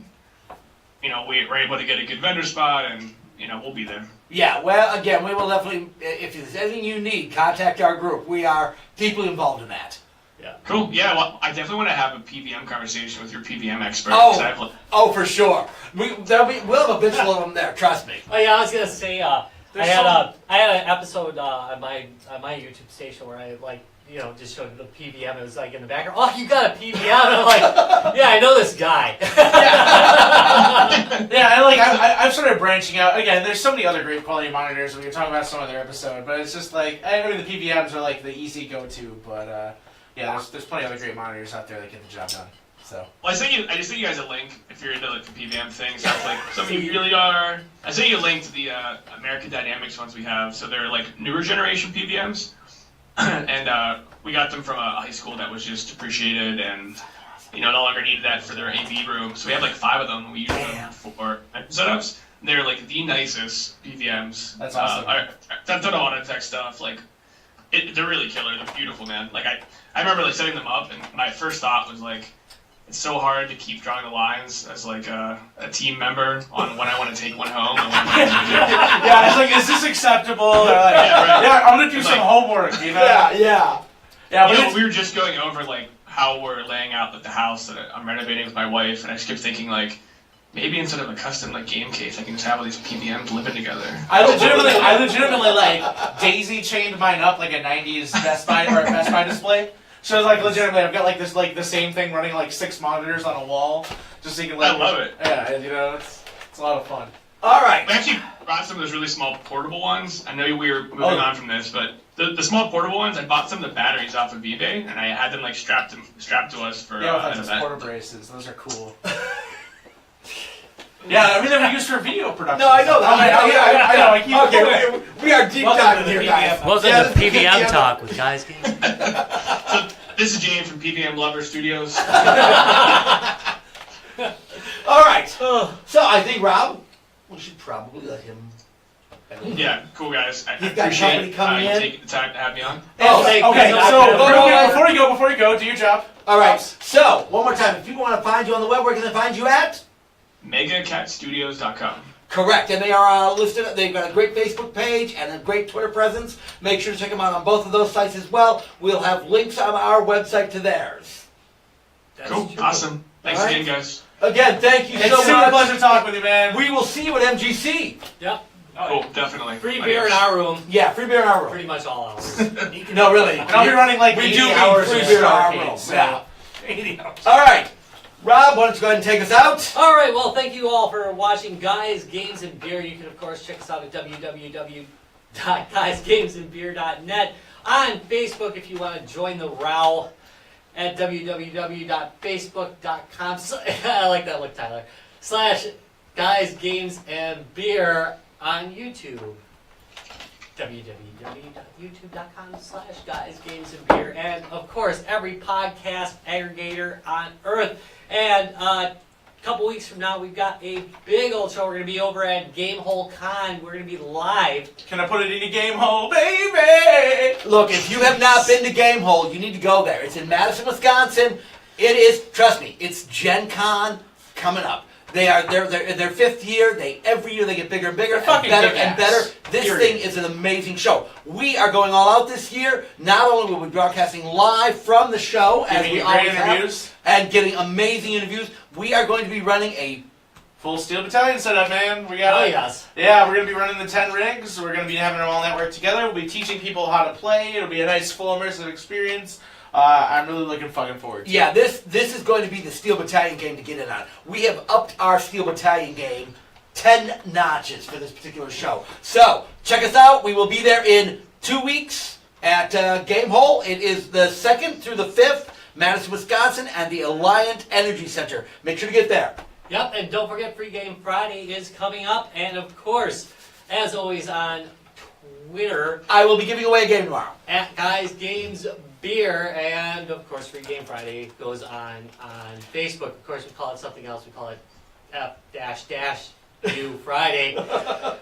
[SPEAKER 5] we're able to get a good vendor spot, and we'll be there.
[SPEAKER 2] Yeah, well, again, we will definitely, if there's anything you need, contact our group. We are deeply involved in that.
[SPEAKER 1] Yeah.
[SPEAKER 5] Cool. Yeah. Well, I definitely want to have a PVM conversation with your PVM expert.
[SPEAKER 2] Oh.
[SPEAKER 5] 'Cause I have,
[SPEAKER 2] Oh, for sure. We'll have a bitch load of them there, trust me.
[SPEAKER 1] Oh yeah, I was gonna say. I had an episode on my YouTube station where I just showed the PVM. It was in the background. Oh, you got a PVM? And I'm like, yeah, I know this guy.
[SPEAKER 3] Yeah, I've started branching out. Again, there's so many other great quality monitors. We can talk about some other episode, but it's just I mean, the PVMs are the easy go-to, but there's plenty of other great monitors out there that get the job done. So.
[SPEAKER 5] Well, I just sent you guys a link if you're into the PVM thing. Sounds like some of you really are. I sent you a link to the American Dynamics ones we have. So they're newer generation PVMs, and we got them from a high school that was just depreciated and no longer needed that for their AV room. So we have 5 of them. We use them for setups. And they're the nicest PVMs.
[SPEAKER 3] That's awesome.
[SPEAKER 5] I've done a lot of tech stuff. They're really killer. They're beautiful, man. I remember setting them up, and my first thought was it's so hard to keep drawing the lines as a team member on when I want to take one home and when I want to use it.
[SPEAKER 3] Yeah, it's is this acceptable? Or
[SPEAKER 5] Yeah, right.
[SPEAKER 3] Yeah, I'm gonna do some homework.
[SPEAKER 2] Yeah.
[SPEAKER 3] Yeah, but
[SPEAKER 5] we were just going over how we're laying out the house that I'm renovating with my wife, and I just kept thinking maybe instead of a custom game case, I can just have all these PVMs living together.
[SPEAKER 3] I legitimately daisy chained mine up like a '90s Best Buy or a Best Buy display. So legitimately, I've got this the same thing running 6 monitors on a wall, just so you can.
[SPEAKER 5] I love it.
[SPEAKER 3] Yeah, it's a lot of fun.
[SPEAKER 2] All right.
[SPEAKER 5] We actually brought some of those really small portable ones. I know we were moving on from this, but the small portable ones, I bought some of the batteries off of eBay, and I had them strapped to us for
[SPEAKER 3] Yeah,
[SPEAKER 5] an
[SPEAKER 3] with those
[SPEAKER 5] event.
[SPEAKER 3] porta braces, those are cool. Yeah, I mean they were used for video production.
[SPEAKER 2] No, I know that.
[SPEAKER 3] I know. I keep
[SPEAKER 2] Okay, we are deep diving here, guys.
[SPEAKER 1] Welcome
[SPEAKER 2] Yeah,
[SPEAKER 1] to
[SPEAKER 2] this is
[SPEAKER 1] PVM Talk with Guys Games.
[SPEAKER 5] So this is James from PVM Lover Studios.
[SPEAKER 2] All right. So I think, Rob, we should probably let him.
[SPEAKER 5] Yeah, cool guys. I
[SPEAKER 2] He's got
[SPEAKER 5] appreciate
[SPEAKER 2] company coming
[SPEAKER 5] you
[SPEAKER 2] in.
[SPEAKER 5] taking the time to have me on.
[SPEAKER 3] Okay,
[SPEAKER 2] no,
[SPEAKER 3] so before you go, do your job.
[SPEAKER 2] All right. So one more time, if people want to find you on the web, where can they find you at?
[SPEAKER 5] MegaCatStudios.com.
[SPEAKER 2] Correct, and they are listed. They've got a great Facebook page and a great Twitter presence. Make sure to check them out on both of those sites as well. We'll have links on our website to theirs.
[SPEAKER 1] That's
[SPEAKER 5] Cool.
[SPEAKER 1] true.
[SPEAKER 5] Awesome. Thanks
[SPEAKER 2] All right.
[SPEAKER 5] again, guys.
[SPEAKER 2] Again, thank you
[SPEAKER 3] It's
[SPEAKER 2] so
[SPEAKER 3] super
[SPEAKER 2] much.
[SPEAKER 3] pleasure talking with you, man.
[SPEAKER 2] We will see you at MGC.
[SPEAKER 1] Yep.
[SPEAKER 5] Cool. Definitely.
[SPEAKER 1] Free beer in our room.
[SPEAKER 2] Yeah, free beer in our room.
[SPEAKER 1] Pretty much all hours.
[SPEAKER 2] No, really.
[SPEAKER 3] And I'll be running like
[SPEAKER 2] We
[SPEAKER 3] 80
[SPEAKER 2] do
[SPEAKER 3] hours
[SPEAKER 2] need free
[SPEAKER 3] of
[SPEAKER 2] beer in our
[SPEAKER 3] Starcade,
[SPEAKER 2] room.
[SPEAKER 3] so-
[SPEAKER 2] Yeah.
[SPEAKER 3] 80 hours.
[SPEAKER 2] All right. Rob, why don't you go ahead and take us out?
[SPEAKER 1] All right, well, thank you all for watching Guys, Games, and Beer. You can, of course, check us out at www.guysgamesandbeer.net. On Facebook, if you want to join the row, at www.facebook.com. I like that look, Tyler. /Guys, Games, and Beer on YouTube. www.youtube.com/Guys, Games, and Beer. And, of course, every podcast aggregator on Earth. And a couple weeks from now, we've got a big old show. We're going to be over at Gamehole Con. We're going to be live.
[SPEAKER 3] Can I put it in your game hole, baby?
[SPEAKER 2] Look, if you have not been to Gamehole, you need to go there. It's in Madison, Wisconsin. It is, trust me, it's Gen Con coming up. They're fifth year. Every year they get bigger and bigger, and
[SPEAKER 3] fucking
[SPEAKER 2] better
[SPEAKER 3] kick-ass.
[SPEAKER 2] and better. This
[SPEAKER 3] Period.
[SPEAKER 2] thing is an amazing show. We are going all out this year. Not only will we be broadcasting live from the show, as
[SPEAKER 3] Giving
[SPEAKER 2] we
[SPEAKER 3] you great
[SPEAKER 2] always have,
[SPEAKER 3] interviews.
[SPEAKER 2] and getting amazing interviews, we are going to be running a
[SPEAKER 3] Full Steel Battalion setup, man. We got
[SPEAKER 1] Oh, yes.
[SPEAKER 3] Yeah, we're going to be running the 10 rigs. We're going to be having them all networked together. We'll be teaching people how to play. It'll be a nice, full, immersive experience. I'm really looking fucking forward to it.
[SPEAKER 2] Yeah, this is going to be the Steel Battalion game to get in on. We have upped our Steel Battalion game 10 notches for this particular show. So, check us out. We will be there in 2 weeks at Gamehole. It is the 2nd through the 5th, Madison, Wisconsin, and the Alliant Energy Center. Make sure to get there.
[SPEAKER 1] Yep, and don't forget Free Game Friday is coming up. And, of course, as always on Twitter,
[SPEAKER 2] I will be giving away a game tomorrow.
[SPEAKER 1] at Guys, Games, Beer, and of course Free Game Friday goes on Facebook. Of course we call it something else. We call it F-U Friday.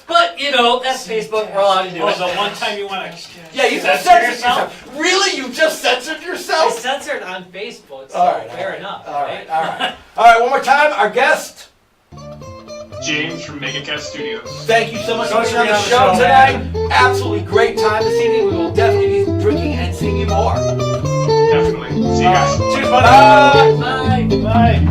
[SPEAKER 1] But you know, that's Facebook. We're allowed to do
[SPEAKER 4] Oh,
[SPEAKER 1] it.
[SPEAKER 4] so one time you want to...
[SPEAKER 2] Yeah, you just
[SPEAKER 4] Censor
[SPEAKER 2] censored yourself. Really? You just censored
[SPEAKER 1] I
[SPEAKER 2] yourself?
[SPEAKER 1] censored on Facebook, so
[SPEAKER 2] All right,
[SPEAKER 1] fair enough.
[SPEAKER 2] All right, all right. All right, one more time. Our guest.
[SPEAKER 5] James from MegaCat Studios.
[SPEAKER 2] Thank you so much for
[SPEAKER 3] Thanks
[SPEAKER 2] being on
[SPEAKER 3] for
[SPEAKER 2] the
[SPEAKER 3] being on
[SPEAKER 2] show
[SPEAKER 3] the show,
[SPEAKER 2] tonight. Absolutely great time this evening. We will definitely be drinking and seeing you more.
[SPEAKER 5] Definitely. See you guys.
[SPEAKER 3] Cheers, buddy.
[SPEAKER 2] Bye.
[SPEAKER 1] Bye.
[SPEAKER 3] Bye.